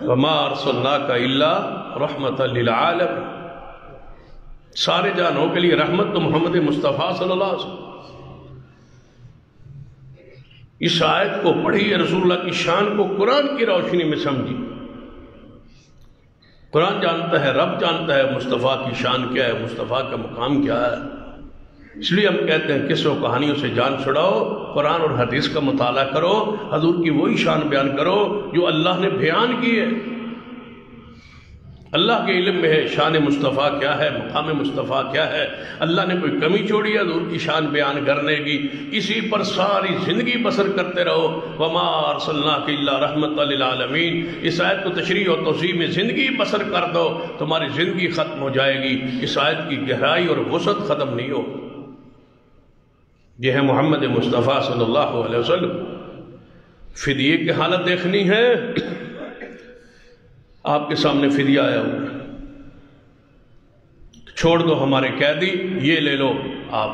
وما ارسلناک الا رحمۃ للعالمین، سارے جہانوں کے لیے رحمت تو محمد مصطفیٰ صلی اللہ علیہ وسلم۔ اس آیت کو پڑھی، رسول اللہ کی شان کو قرآن کی روشنی میں سمجھی۔ قرآن جانتا ہے، رب جانتا ہے مصطفیٰ کی شان کیا ہے، مصطفیٰ کا مقام کیا ہے۔ اس لیے ہم کہتے ہیں قصوں کہانیوں سے جان چھڑاؤ، قرآن اور حدیث کا مطالعہ کرو، حضور کی وہی شان بیان کرو جو اللہ نے بیان کی ہے۔ اللہ کے علم میں ہے شان مصطفیٰ کیا ہے، مقام مصطفیٰ کیا ہے۔ اللہ نے کوئی کمی چھوڑی ہے حضور کی شان بیان کرنے کی؟ اسی پر ساری زندگی بسر کرتے رہو۔ وما ارسلناک الا رحمۃ للعالمین، اس آیت کو تشریح و توضیح میں زندگی بسر کر دو، تمہاری زندگی ختم ہو جائے گی، اس آیت کی گہرائی اور وسعت ختم نہیں ہو۔ یہ ہے محمد مصطفیٰ صلی اللہ علیہ وسلم۔ فدیے کی حالت دیکھنی ہے، آپ کے سامنے فدیہ آیا ہوا ہے، چھوڑ دو ہمارے قیدی، یہ لے لو، آپ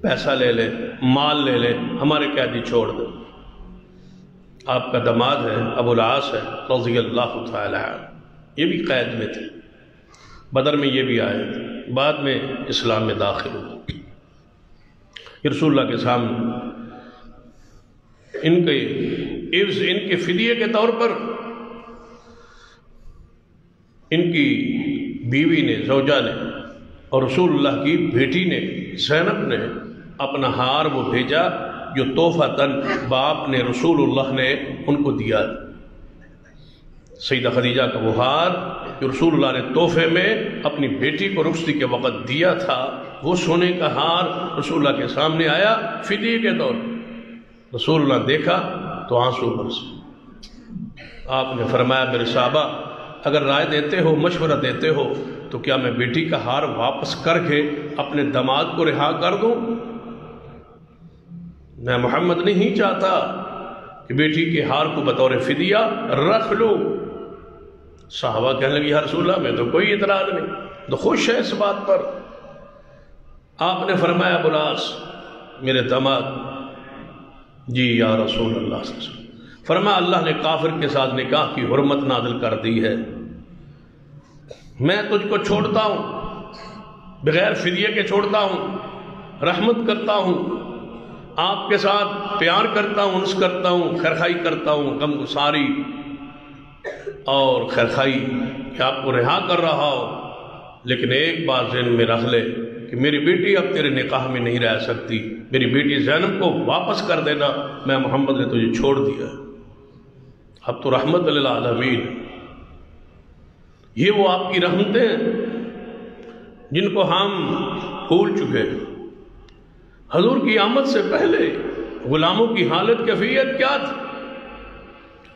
پیسہ لے لیں، مال لے لیں، ہمارے قیدی چھوڑ دو۔ آپ کا داماد ہے ابو العاص ہے رضی اللہ تعالی عنہ، یہ بھی قید میں تھے، بدر میں یہ بھی آئے تھے، بعد میں اسلام میں داخل ہوئے۔ رسول اللہ کے سامنے ان کے عوض، ان کے فدیے کے طور پر ان کی بیوی نے، زوجہ نے اور رسول اللہ کی بیٹی نے، زینب نے اپنا ہار وہ بھیجا جو تحفتاً باپ نے، رسول اللہ نے ان کو دیا۔ سیدہ خدیجہ کا وہ ہار جو رسول اللہ نے تحفے میں اپنی بیٹی کو رخصتی کے وقت دیا تھا، وہ سونے کا ہار رسول اللہ کے سامنے آیا فدیے کے طور پر۔ رسول اللہ دیکھا تو آنسو برسے۔ آپ نے فرمایا میرے صحابہ اگر رائے دیتے ہو، مشورہ دیتے ہو تو کیا میں بیٹی کا ہار واپس کر کے اپنے داماد کو رہا کر دوں؟ میں محمد نہیں چاہتا کہ بیٹی کے ہار کو بطور فدیہ رکھ لوں۔ صحابہ کہنے لگے یا رسول اللہ میں تو کوئی اعتراض نہیں، تو خوش ہے اس بات پر۔ آپ نے فرمایا ابو العاص میرے داماد، جی یا رسول اللہ صلی اللہ علیہ وسلم۔ فرمایا اللہ نے کافر کے ساتھ نکاح کی حرمت نازل کر دی ہے، میں تجھ کو چھوڑتا ہوں، بغیر فدیے کے چھوڑتا ہوں، رحمت کرتا ہوں، آپ کے ساتھ پیار کرتا ہوں، انس کرتا ہوں، خیرخائی کرتا ہوں، غم گساری اور خیرخائی کہ آپ کو رہا کر رہا ہو، لیکن ایک بات ذہن میں رکھ لے کہ میری بیٹی اب تیرے نکاح میں نہیں رہ سکتی، میری بیٹی زینب کو واپس کر دینا، میں محمد نے تجھے چھوڑ دیا، اب تو رحمت للعالمین۔ یہ وہ آپ کی رحمتیں جن کو ہم بھول چکے۔ حضور کی آمد سے پہلے غلاموں کی حالت کیفیت کیا تھی؟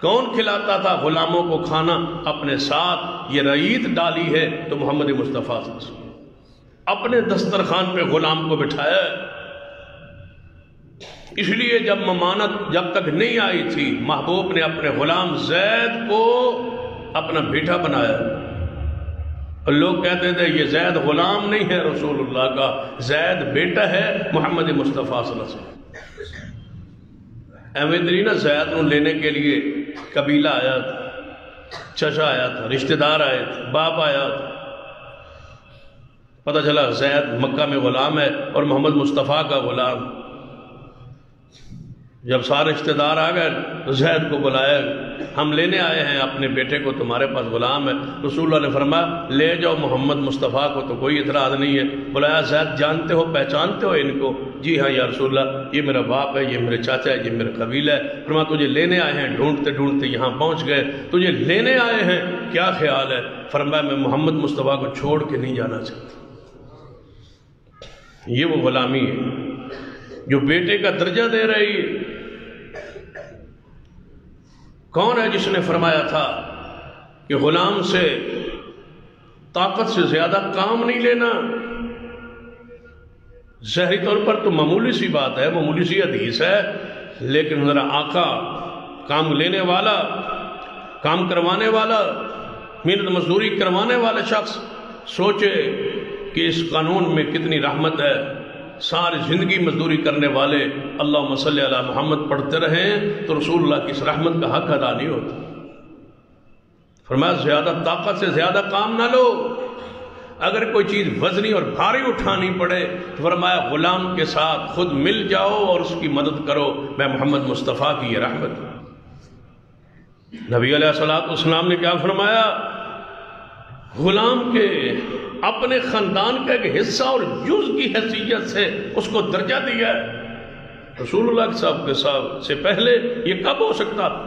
کون کھلاتا تھا غلاموں کو کھانا؟ اپنے ساتھ یہ رعیت ڈالی ہے تو محمد مصطفیٰ صلی اللہ علیہ وسلم اپنے دسترخوان پہ غلام کو بٹھایا۔ اس لیے جب ممانت جب تک نہیں آئی تھی، محبوب نے اپنے غلام زید کو اپنا بیٹا بنایا، اور لوگ کہتے تھے یہ زید غلام نہیں ہے رسول اللہ کا، زید بیٹا ہے محمد مصطفیٰ صلی اللہ علیہ وسلم۔ احمدرینا زید کو لینے کے لیے قبیلہ آیا تھا، چچا آیا تھا، رشتہ دار آئے تھے، باپ آیا تھا، پتہ چلا زید مکہ میں غلام ہے اور محمد مصطفیٰ کا غلام۔ جب سارے رشتے دار آ گئے تو زید کو بلایا، ہم لینے آئے ہیں اپنے بیٹے کو، تمہارے پاس غلام ہے۔ رسول اللہ نے فرمایا لے جاؤ محمد مصطفیٰ کو، تو کوئی اعتراض نہیں ہے۔ بلایا زید جانتے ہو پہچانتے ہو ان کو؟ جی ہاں یا رسول اللہ، یہ میرا باپ ہے، یہ میرے چاچا ہے، یہ میرا قبیلہ ہے۔ فرمایا تجھے لینے آئے ہیں، ڈھونڈتے ڈھونڈتے یہاں پہنچ گئے، تجھے لینے آئے ہیں، کیا خیال ہے؟ فرمایا میں محمد مصطفیٰ کو چھوڑ کے نہیں جانا چاہتا۔ یہ وہ غلامی ہے جو بیٹے کا درجہ دے رہی ہے۔ کون ہے جس نے فرمایا تھا کہ غلام سے طاقت سے زیادہ کام نہیں لینا؟ ظاہری طور پر تو معمولی سی بات ہے، معمولی سی حدیث ہے، لیکن ذرا آقا، کام لینے والا، کام کروانے والا، محنت مزدوری کروانے والا شخص سوچے کہ اس قانون میں کتنی رحمت ہے۔ ساری زندگی مزدوری کرنے والے اللہم صلی علی محمد پڑھتے رہیں تو رسول اللہ کی اس رحمت کا حق ادا نہیں ہوتا۔ فرمایا زیادہ طاقت سے زیادہ کام نہ لو، اگر کوئی چیز وزنی اور بھاری اٹھانی پڑے تو فرمایا غلام کے ساتھ خود مل جاؤ اور اس کی مدد کرو، میں محمد مصطفیٰ کی یہ رحمت ہوں۔ نبی علیہ السلام نے کیا فرمایا؟ غلام کے اپنے خاندان کا ایک حصہ اور جز کی حیثیت سے اس کو درجہ دیا ہے۔ رسول اللہ صاحب کے صاحب سے پہلے یہ کب ہو سکتا تھا؟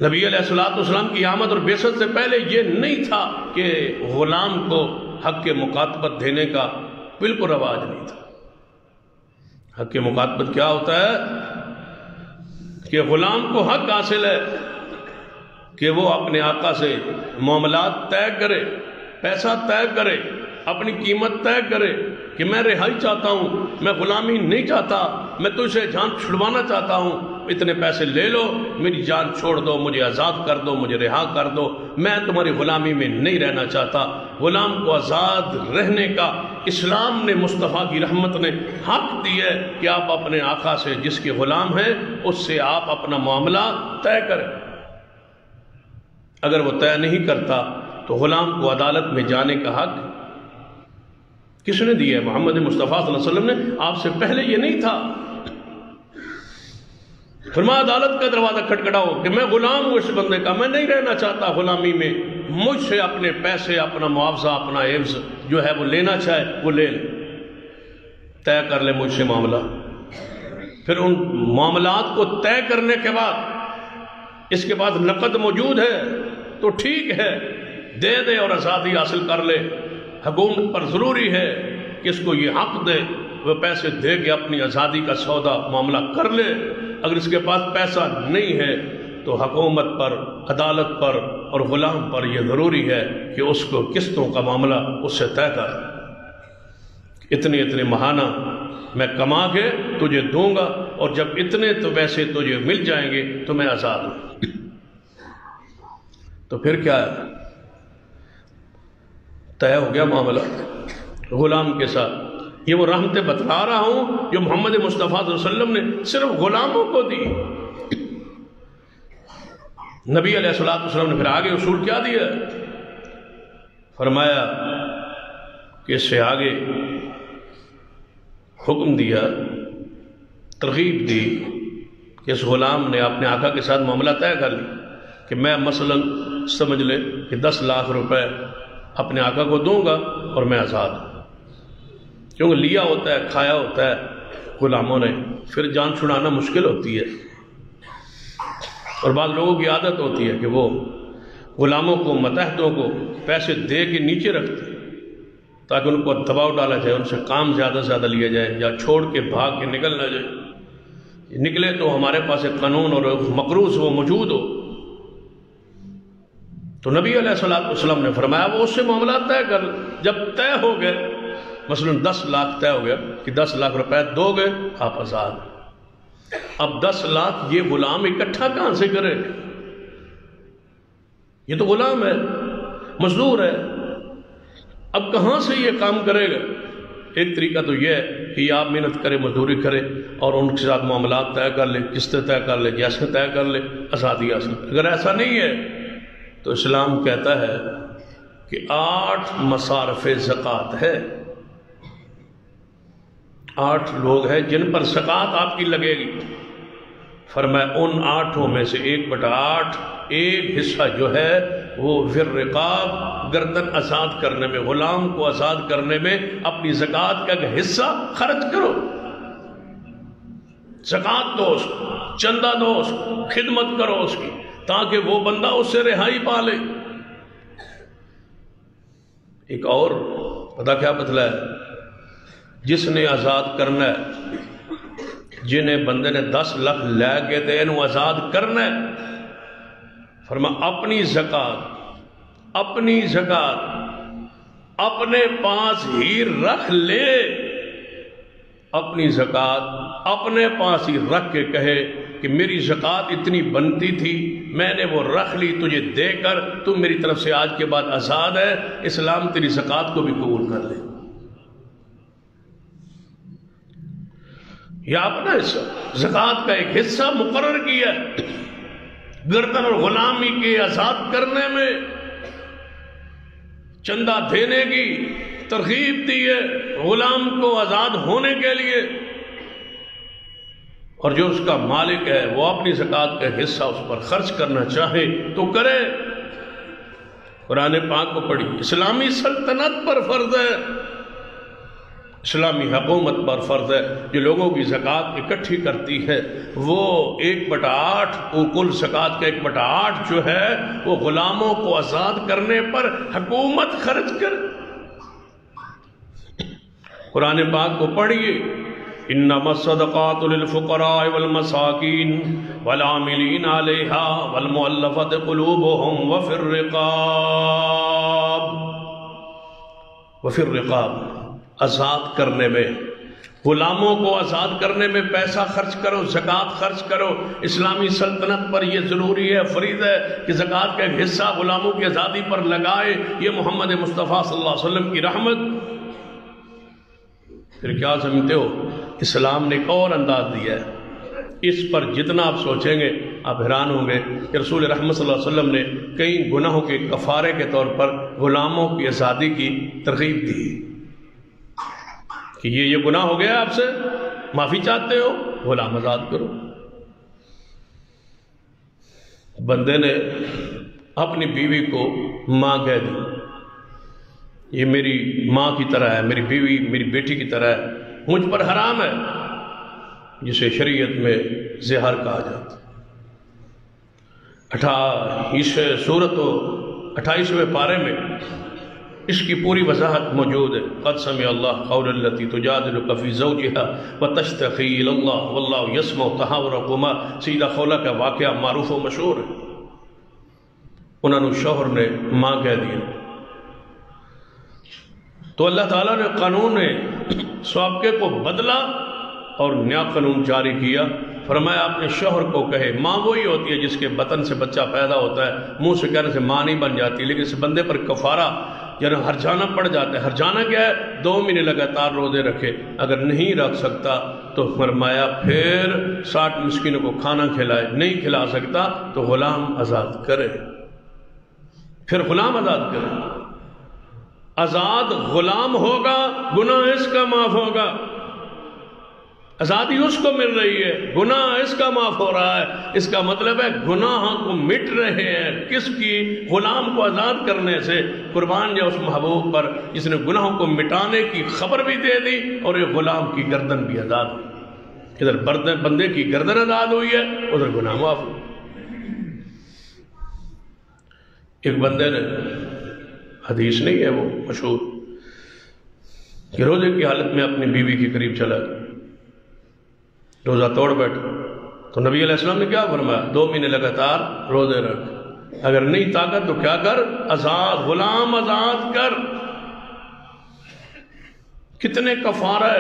نبی علیہ السلام کی آمد اور بعثت سے پہلے یہ نہیں تھا کہ غلام کو حق مکاتبت دینے کا بالکل رواج نہیں تھا۔ حق مکاتبت کیا ہوتا ہے کہ غلام کو حق حاصل ہے کہ وہ اپنے آقا سے معاملات طے کرے، پیسہ طے کرے، اپنی قیمت طے کرے کہ میں رہائی چاہتا ہوں، میں غلامی نہیں چاہتا، میں تجھ سے جان چھڑوانا چاہتا ہوں، اتنے پیسے لے لو، میری جان چھوڑ دو، مجھے آزاد کر دو، مجھے رہا کر دو، میں تمہاری غلامی میں نہیں رہنا چاہتا۔ غلام کو آزاد رہنے کا اسلام نے، مصطفیٰ کی رحمت نے حق دیا ہے کہ آپ اپنے آقا سے جس کے غلام ہیں اس سے آپ اپنا معاملہ طے کریں۔ اگر وہ طے نہیں کرتا تو غلام کو عدالت میں جانے کا حق کس نے دیا ہے؟ محمد مصطفیٰ صلی اللہ علیہ وسلم نے۔ آپ سے پہلے یہ نہیں تھا۔ فرمایا عدالت کا دروازہ کھٹکھٹاؤ کہ میں غلام ہوں اس بندے کا، میں نہیں رہنا چاہتا غلامی میں، مجھ سے اپنے پیسے، اپنا معاوضہ، اپنا عوض جو ہے وہ لینا چاہے وہ لے لے، طے کر لے مجھ سے معاملہ۔ پھر ان معاملات کو طے کرنے کے بعد اس کے بعد نقد موجود ہے تو ٹھیک ہے، دے دے اور آزادی حاصل کر لے۔ حکومت پر ضروری ہے کہ اس کو یہ حق دے، وہ پیسے دے کے اپنی آزادی کا سودا معاملہ کر لے۔ اگر اس کے پاس پیسہ نہیں ہے تو حکومت پر، عدالت پر اور غلام پر یہ ضروری ہے کہ اس کو قسطوں کا معاملہ اس سے طے کر، اتنے اتنے ماہانہ میں کما کے تجھے دوں گا، اور جب اتنے تو پیسے تجھے مل جائیں گے تو میں آزاد ہوں۔ تو پھر کیا ہے؟ طے ہو گیا معاملہ غلام کے ساتھ۔ یہ وہ رحمتیں بتلا رہا ہوں جو محمد مصطفیٰ صلی اللہ علیہ وسلم نے صرف غلاموں کو دی۔ نبی علیہ السلام نے پھر آگے اصول کیا دیا؟ فرمایا کہ اس سے آگے حکم دیا، ترغیب دی کہ اس غلام نے اپنے آقا کے ساتھ معاملہ طے کر لی کہ میں مثلا سمجھ لے کہ 10 لاکھ روپے اپنے آقا کو دوں گا اور میں آزاد ہوں، کیونکہ لیا ہوتا ہے، کھایا ہوتا ہے غلاموں نے، پھر جان چھڑانا مشکل ہوتی ہے۔ اور بعض لوگوں کی عادت ہوتی ہے کہ وہ غلاموں کو، متحدوں کو پیسے دے کے نیچے رکھتے تاکہ ان کو دباؤ ڈالا جائے، ان سے کام زیادہ سے زیادہ لیا جائے یا چھوڑ کے بھاگ کے نکل نہ جائے، نکلے تو ہمارے پاس ایک قانون اور مقروض وہ موجود ہو۔ تو نبی علیہ السلام نے فرمایا وہ اس سے معاملات طے کر، جب طے ہو گئے، مثلا 10 لاکھ طے ہو گیا کہ 10 لاکھ روپے دو گے آپ آزاد۔ اب 10 لاکھ یہ غلام اکٹھا کہاں سے کرے؟ یہ تو غلام ہے، مزدور ہے، اب کہاں سے یہ کام کرے گا؟ ایک طریقہ تو یہ ہے کہ آپ محنت کرے، مزدوری کرے اور ان کے ساتھ معاملات طے کر لے، قسطیں طے کر لے، جیسے طے کر لے، آزادی حاصل۔ اگر ایسا نہیں ہے تو اسلام کہتا ہے کہ 8 مصارف زکوٰۃ ہے، 8 لوگ ہیں جن پر زکوٰۃ آپ کی لگے گی۔ فرمایا ان 8 میں سے 1/8 ایک حصہ جو ہے وہ فر رقاب گردن آزاد کرنے میں، غلام کو آزاد کرنے میں اپنی زکوٰۃ کا حصہ خرچ کرو، زکوٰۃ دو اس کو، چندہ دو اس کو، خدمت کرو اس کی، تاکہ وہ بندہ اس سے رہائی پا لے۔ ایک اور پتہ کیا بدلا ہے؟ جس نے آزاد کرنا ہے، جنہیں بندے نے 10 لاکھ لے کے دے انہوں آزاد کرنا ہے، فرما اپنی زکوٰۃ اپنے پاس ہی رکھ لے، اپنی زکوٰۃ اپنے پاس ہی رکھ کے کہے کہ میری زکوٰۃ اتنی بنتی تھی، میں نے وہ رکھ لی تجھے دے کر، تم میری طرف سے آج کے بعد آزاد ہے، اسلام تیری زکوٰۃ کو بھی قبول کر لے۔ یا اپنا حصہ، زکوٰۃ کا ایک حصہ مقرر کیا ہے، گردن اور غلامی کے آزاد کرنے میں چندہ دینے کی ترغیب دی ہے غلام کو آزاد ہونے کے لیے، اور جو اس کا مالک ہے وہ اپنی زکوٰۃ کا حصہ اس پر خرچ کرنا چاہے تو کرے۔ قرآن پاک کو پڑھی، اسلامی سلطنت پر فرض ہے، اسلامی حکومت پر فرض ہے، جو لوگوں کی زکوٰۃ اکٹھی کرتی ہے وہ 1/8 وہ کل زکوٰۃ کا 1/8 جو ہے وہ غلاموں کو آزاد کرنے پر حکومت خرچ کر۔ قرآن پاک کو پڑھیے، انما الصدقات للفقراء والمساکین والعاملین علیہا والمؤلفۃ قلوبہم وفی الرقاب، آزاد کرنے میں، غلاموں کو آزاد کرنے میں پیسہ خرچ کرو، زکوٰۃ خرچ کرو۔ اسلامی سلطنت پر یہ ضروری ہے، فریض ہے کہ زکوٰۃ کا ایک حصہ غلاموں کی آزادی پر لگائے۔ یہ محمد مصطفیٰ صلی اللہ علیہ وسلم کی رحمت۔ پھر کیا سمجھتے ہو؟ اسلام نے ایک اور انداز دیا ہے، اس پر جتنا آپ سوچیں گے آپ حیران ہوں گے کہ رسول رحمت صلی اللہ علیہ وسلم نے کئی گناہوں کے کفارے کے طور پر غلاموں کی آزادی کی ترغیب دی کہ یہ گناہ ہو گیا، آپ سے معافی چاہتے ہو، غلام آزاد کرو۔ بندے نے اپنی بیوی کو ماں کہہ دی، یہ میری ماں کی طرح ہے، میری بیوی میری بیٹی کی طرح ہے، مجھ پر حرام ہے، جسے شریعت میں زہر کہا جاتا۔ 28 سورت و 28ویں پارے میں اس کی پوری وضاحت موجود ہے۔ قد سمع اللہ قول التی تجادلک فی زوجہا وتشتکی الی اللہ واللہ یسمع تحاورکما۔ سیدہ خولہ کا واقعہ معروف و مشہور ہے، انہوں نے شوہر نے ماں کہہ دیا، تو اللہ تعالیٰ نے قانون سابقے کو بدلا اور نیا قانون جاری کیا۔ فرمایا اپنے شوہر کو کہے، ماں وہی ہوتی ہے جس کے بطن سے بچہ پیدا ہوتا ہے، منہ سے کہنے سے ماں نہیں بن جاتی، لیکن اس بندے پر کفارہ یعنی ہرجانہ پڑ جاتا ہے۔ ہرجانہ کیا ہے؟ 2 مہینے لگاتار روزے رکھے، اگر نہیں رکھ سکتا تو فرمایا پھر 60 مسکینوں کو کھانا کھلائے، نہیں کھلا سکتا تو غلام آزاد کرے، پھر غلام آزاد کرے۔ آزاد غلام ہوگا، گناہ اس کا معاف ہوگا، آزادی اس کو مل رہی ہے، گناہ اس کا معاف ہو رہا ہے۔ اس کا مطلب ہے گناہ کو مٹ رہے ہیں، کس کی؟ غلام کو آزاد کرنے سے۔ قربان جائے اس محبوب پر جس نے گناہوں کو مٹانے کی خبر بھی دے دی اور ایک غلام کی گردن بھی آزاد ہوئی۔ ادھر بندے کی گردن آزاد ہوئی ہے، ادھر گناہ معاف ہوئی۔ ایک بندے نے، حدیث نہیں ہے وہ مشہور، کہ روزے کی حالت میں اپنی بیوی کے قریب چلا گیا، روزہ توڑ بیٹھا، تو نبی علیہ السلام نے کیا فرمایا؟ 2 مہینے لگاتار روزے رکھ، اگر نہیں طاقت تو کیا کر؟ آزاد، غلام آزاد کر۔ کتنے کفارے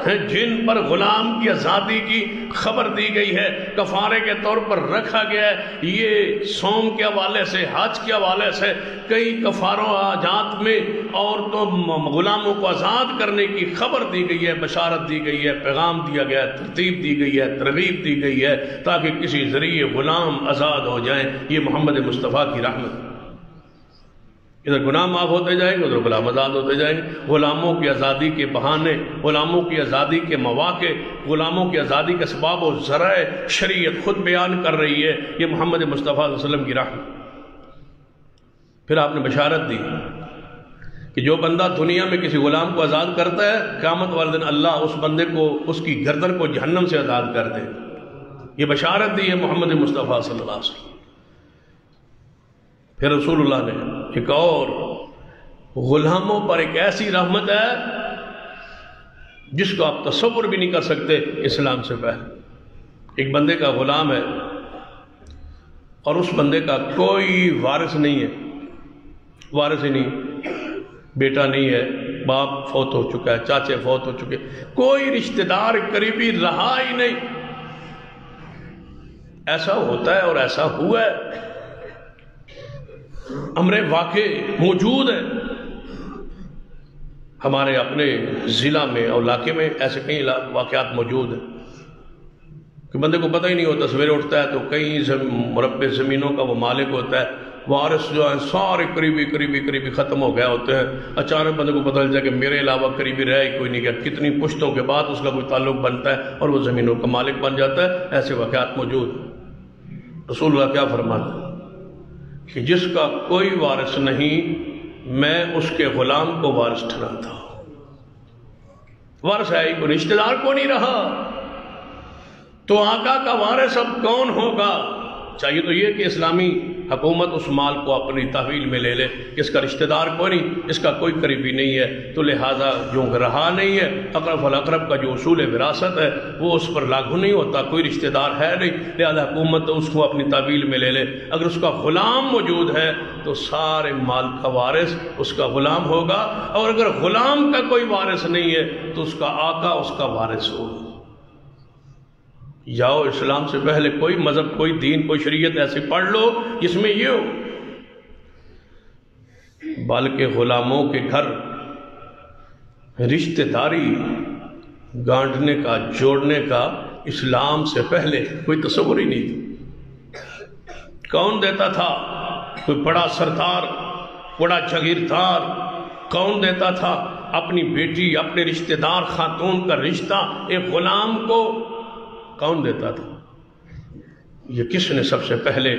ہیں جن پر غلام کی آزادی کی خبر دی گئی ہے، کفارے کے طور پر رکھا گیا ہے۔ یہ صوم کے حوالے سے، حج کے حوالے سے کئی کفاروں حاجات میں عورتوں غلاموں کو آزاد کرنے کی خبر دی گئی ہے، بشارت دی گئی ہے، پیغام دیا گیا ہے، ترتیب دی گئی ہے، ترغیب دی گئی ہے تاکہ کسی ذریعے غلام آزاد ہو جائیں۔ یہ محمد مصطفیٰ کی رحمت۔ ادھر گناہ معاف ہوتے جائیں گے، ادھر غلام آزاد ہوتے جائیں گے۔ غلاموں کی آزادی کے بہانے، غلاموں کی آزادی کے مواقع، غلاموں کی آزادی کے اسباب و ذرائع شریعت خود بیان کر رہی ہے۔ یہ محمد مصطفیٰ صلی اللہ علیہ وسلم کی راہ۔ پھر آپ نے بشارت دی کہ جو بندہ دنیا میں کسی غلام کو آزاد کرتا ہے، قیامت والے دن اللہ اس بندے کو، اس کی گردن کو جہنم سے آزاد کر دے۔ یہ بشارت دی ہے محمد مصطفیٰ صلی اللہ علیہ وسلم۔ پھر رسول اللہ نے ایک اور غلاموں پر ایک ایسی رحمت ہے جس کو آپ تصور بھی نہیں کر سکتے اسلام سے پہلے۔ ایک بندے کا غلام ہے اور اس بندے کا کوئی وارث نہیں ہے، وارث ہی نہیں، بیٹا نہیں ہے، باپ فوت ہو چکا ہے، چاچے فوت ہو چکے، کوئی رشتہ دار قریبی رہا ہی نہیں۔ ایسا ہوتا ہے اور ایسا ہوا ہے، امر واقع موجود ہے ہمارے اپنے ضلع میں اور علاقے میں، ایسے کئی واقعات موجود ہیں کہ بندے کو پتہ ہی نہیں ہوتا، سویرے اٹھتا ہے تو کئی مربع زمینوں کا وہ مالک ہوتا ہے، وارث جو ہیں سارے قریبی ختم ہو گئے ہوتے ہیں، اچانک بندے کو پتہ چل جائے کہ میرے علاوہ قریبی رہ ہی کوئی نہیں گیا، کتنی پشتوں کے بعد اس کا کوئی تعلق بنتا ہے اور وہ زمینوں کا مالک بن جاتا ہے۔ ایسے واقعات موجود ہیں۔ رسول اللہ کیا فرماتے ہیں کہ جس کا کوئی وارث نہیں، میں اس کے غلام کو وارث ٹھہراتا ہوں۔ وارث ہے ہی کوئی، رشتہ دار کو نہیں رہا، تو آقا کا وارث اب کون ہوگا؟ چاہیے تو یہ کہ اسلامی حکومت اس مال کو اپنی تحویل میں لے لے، اس کا رشتہ دار کوئی نہیں، اس کا کوئی قریبی نہیں ہے، تو لہٰذا جو رہا نہیں ہے، اقرب فالاقرب کا جو اصول وراثت ہے وہ اس پر لاگو نہیں ہوتا، کوئی رشتہ دار ہے نہیں، لہٰذا حکومت اس کو اپنی تحویل میں لے لے۔ اگر اس کا غلام موجود ہے تو سارے مال کا وارث اس کا غلام ہوگا، اور اگر غلام کا کوئی وارث نہیں ہے تو اس کا آقا اس کا وارث ہوگا۔ جاؤ اسلام سے پہلے کوئی مذہب، کوئی دین، کوئی شریعت ایسے پڑھ لو جس میں یہ ہو، بلکہ غلاموں کے گھر رشتہ داری گانٹنے کا، جوڑنے کا اسلام سے پہلے کوئی تصور ہی نہیں تھا۔ کون دیتا تھا؟ کوئی بڑا سردار، بڑا جاگیردار کون دیتا تھا اپنی بیٹی، اپنے رشتہ دار خاتون کا رشتہ ایک غلام کو کون دیتا تھا؟ یہ کس نے سب سے پہلے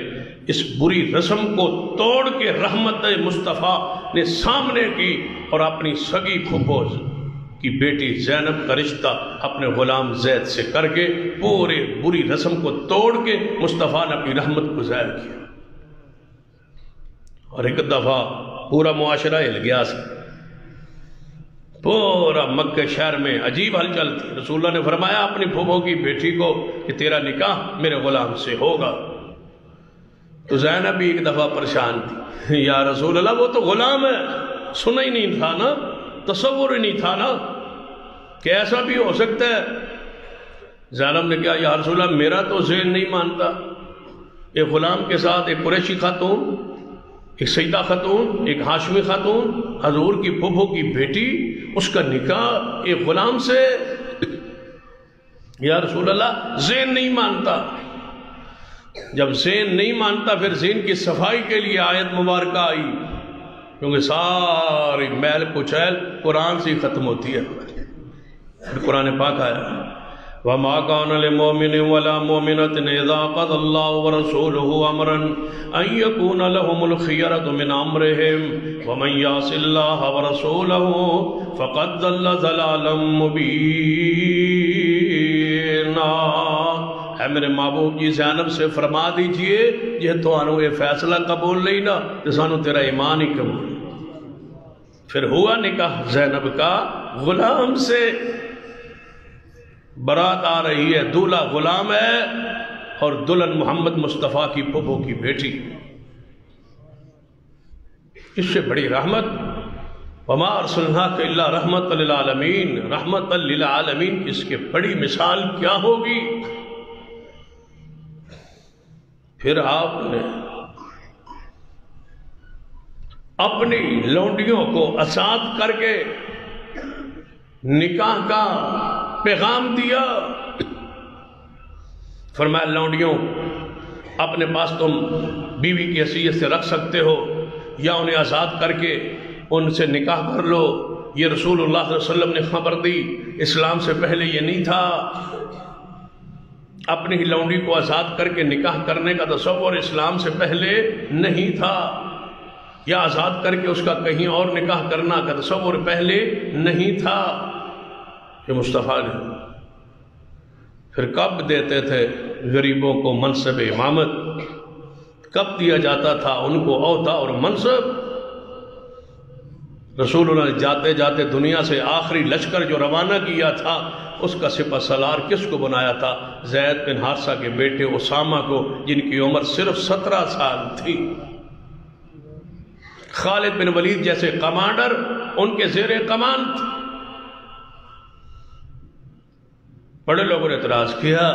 اس بری رسم کو توڑ کے رحمت مصطفیٰ نے سامنے کی اور اپنی سگی پھپھو کی بیٹی زینب کا رشتہ اپنے غلام زید سے کر کے پورے بری رسم کو توڑ کے مصطفیٰ نے اپنی رحمت کو ظاہر کیا۔ اور ایک دفعہ پورا معاشرہ ہل گیا، پورا مکہ شہر میں عجیب ہلچل تھی۔ رسول اللہ نے فرمایا اپنی پھوپھو کی بیٹی کو کہ تیرا نکاح میرے غلام سے ہوگا۔ تو زینب بھی ایک دفعہ پریشان تھی، یا رسول اللہ وہ تو غلام ہے، سنا ہی نہیں تھا نا، تصور ہی نہیں تھا نا کہ ایسا بھی ہو سکتا ہے۔ زینب نے کہا یا رسول اللہ میرا تو ذہن نہیں مانتا، ایک غلام کے ساتھ ایک قریشی خاتون، ایک سیدہ خاتون، ایک ہاشمی خاتون، حضور کی پھوپھو کی بیٹی، اس کا نکاح ایک غلام سے، یا رسول اللہ ذہن نہیں مانتا۔ جب ذہن نہیں مانتا پھر ذہن کی صفائی کے لیے آیت مبارکہ آئی، کیونکہ ساری میل کچیل قرآن سے ہی ختم ہوتی ہے۔ پھر قرآن پاک آیا وَمَا كَانَ لِمُؤْمِنٍ وَلَا مُؤْمِنَةٍ إِذَا قَضَى اللَّهُ وَرَسُولُهُ أَمْرًا أَن يَكُونَ لَهُمُ الْخِيَرَةُ مِنْ أَمْرِهِمْ وَمَنْ يَعْصِ اللَّهَ وَرَسُولَهُ فَقَدْ ضَلَّ ضَلَالًا مُبِينًا۔ اے میرے محبوب جی زینب سے فرما دیجئے جے تانوں یہ فیصلہ قبول نہیں نا تو سانوں تیرا ایمان ہی قبول۔ پھر ہوا نکاح زینب کا غلام سے، برات آ رہی ہے، دولہا غلام ہے اور دلہن محمد مصطفیٰ کی پھوپھو کی بیٹی۔ اس سے بڑی رحمت وما ارسلناک الا رحمت للعالمین، رحمت للعالمین، اس کے بڑی مثال کیا ہوگی؟ پھر آپ نے اپنی لونڈیوں کو آزاد کر کے نکاح کا پیغام دیا، فرمایا لونڈیوں اپنے پاس تم بیوی کی حیثیت سے رکھ سکتے ہو، یا انہیں آزاد کر کے ان سے نکاح کر لو۔ یہ رسول اللہ صلی اللہ علیہ وسلم نے خبر دی، اسلام سے پہلے یہ نہیں تھا۔ اپنی ہی لونڈی کو آزاد کر کے نکاح کرنے کا تصور اسلام سے پہلے نہیں تھا، یا آزاد کر کے اس کا کہیں اور نکاح کرنا کا تصور پہلے نہیں تھا۔ کہ مصطفیٰ نے پھر کب دیتے تھے غریبوں کو منصب امامت، کب دیا جاتا تھا ان کو عہدہ اور منصب؟ رسول اللہ نے جاتے جاتے دنیا سے آخری لشکر جو روانہ کیا تھا اس کا سپہ سالار کس کو بنایا تھا؟ زید بن حارثہ کے بیٹے اسامہ کو، جن کی عمر صرف 17 سال تھی۔ خالد بن ولید جیسے کمانڈر ان کے زیر کمان تھے۔ بڑے لوگوں نے اعتراض کیا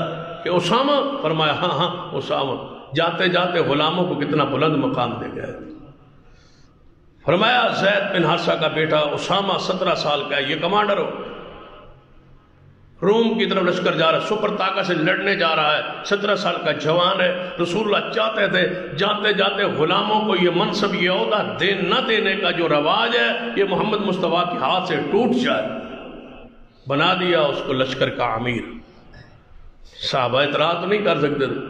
کہ اسامہ، فرمایا ہاں ہاں اسامہ، جاتے جاتے غلاموں کو کتنا بلند مقام دے گئے۔ فرمایا زید بن حارثہ کا بیٹا اسامہ 17 سال کا ہے، یہ کمانڈر ہو، روم کی طرف لشکر جا رہا ہے، سپر طاقت سے لڑنے جا رہا ہے، 17 سال کا جوان ہے۔ رسول اللہ چاہتے تھے جاتے جاتے غلاموں کو یہ منصب، یہ عہدہ نہ دینے کا جو رواج ہے یہ محمد مصطفیٰ کے ہاتھ سے ٹوٹ جائے۔ بنا دیا اس کو لشکر کا امیر۔ صحابہ اعتراض نہیں کر سکتے تھے۔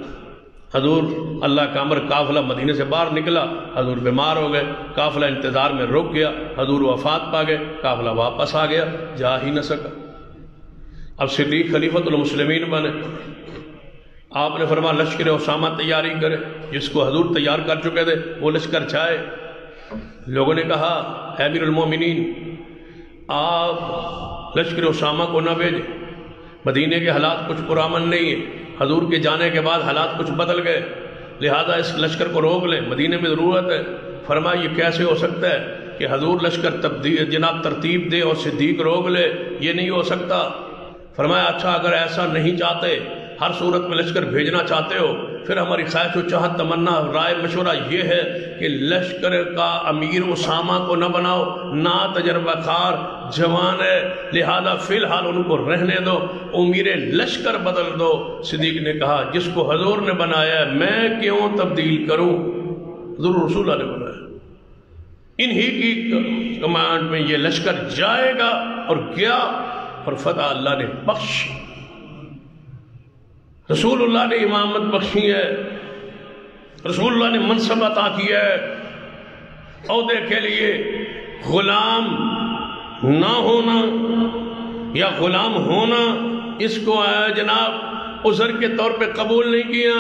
حضور اللہ کا امر، قافلہ مدینے سے باہر نکلا، حضور بیمار ہو گئے، قافلہ انتظار میں رک گیا، حضور وفات پا گئے، قافلہ واپس آ گیا، جا ہی نہ سکا۔ اب صدیق خلیفۃ المسلمین بنے، آپ نے فرمایا لشکر اسامہ تیاری کرے، جس کو حضور تیار کر چکے تھے وہ لشکر جائے۔ لوگوں نے کہا اے امیر المومنین، آپ لشکر اسامہ کو نہ بھیجیں، مدینے کے حالات کچھ پرامن نہیں ہیں، حضور کے جانے کے بعد حالات کچھ بدل گئے، لہذا اس لشکر کو روک لیں، مدینے میں ضرورت ہے۔ فرمایا یہ کیسے ہو سکتا ہے کہ حضور لشکر جناب ترتیب دے اور صدیق روک لے؟ یہ نہیں ہو سکتا۔ فرمایا اچھا اگر ایسا نہیں چاہتے، ہر صورت میں لشکر بھیجنا چاہتے ہو، پھر ہماری خواہش و چاہت تمنا رائے مشورہ یہ ہے کہ لشکر کا امیر اسامہ کو نہ بناؤ، نا تجربہ کار جوان ہے، لہذا فی الحال ان کو رہنے دو، امیر لشکر بدل دو۔ صدیق نے کہا جس کو حضور نے بنایا ہے میں کیوں تبدیل کروں؟ حضور رسول اللہ نے بنایا، انہی کی کمانڈ میں یہ لشکر جائے گا، اور گیا اور فتح اللہ نے بخش۔ رسول اللہ نے امامت بخشی ہے، رسول اللہ نے منصب عطا کیا ہے۔ عہدے کے لیے غلام نہ ہونا یا غلام ہونا، اس کو جناب عذر کے طور پہ قبول نہیں کیا۔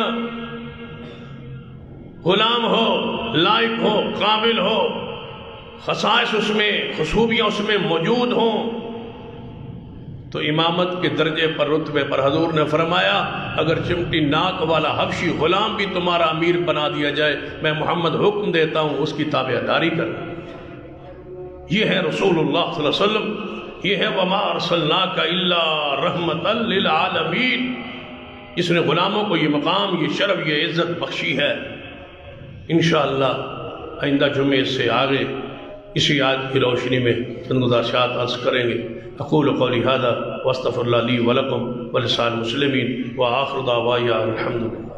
غلام ہو، لائق ہو، قابل ہو، خصائص اس میں، خصوبیاں اس میں موجود ہوں، تو امامت کے درجے پر، رتبے پر حضور نے فرمایا اگر چمٹی ناک والا حبشی غلام بھی تمہارا امیر بنا دیا جائے، میں محمد حکم دیتا ہوں اس کی تابعداری کرنا۔ یہ ہے رسول اللہ صلی اللہ علیہ وسلم، یہ ہے وما ارسلناک الا رحمۃ للعالمین، جس نے غلاموں کو یہ مقام، یہ شرف، یہ عزت بخشی ہے۔ انشاءاللہ آئندہ جمعے سے آگے اسی آیت کی روشنی میں چند گزارشات عرض کریں گے۔ اقول قولی ھذا واستغفر اللہ لی ولکم ولسائر المسلمین وآخر دعوایا الحمدللہ۔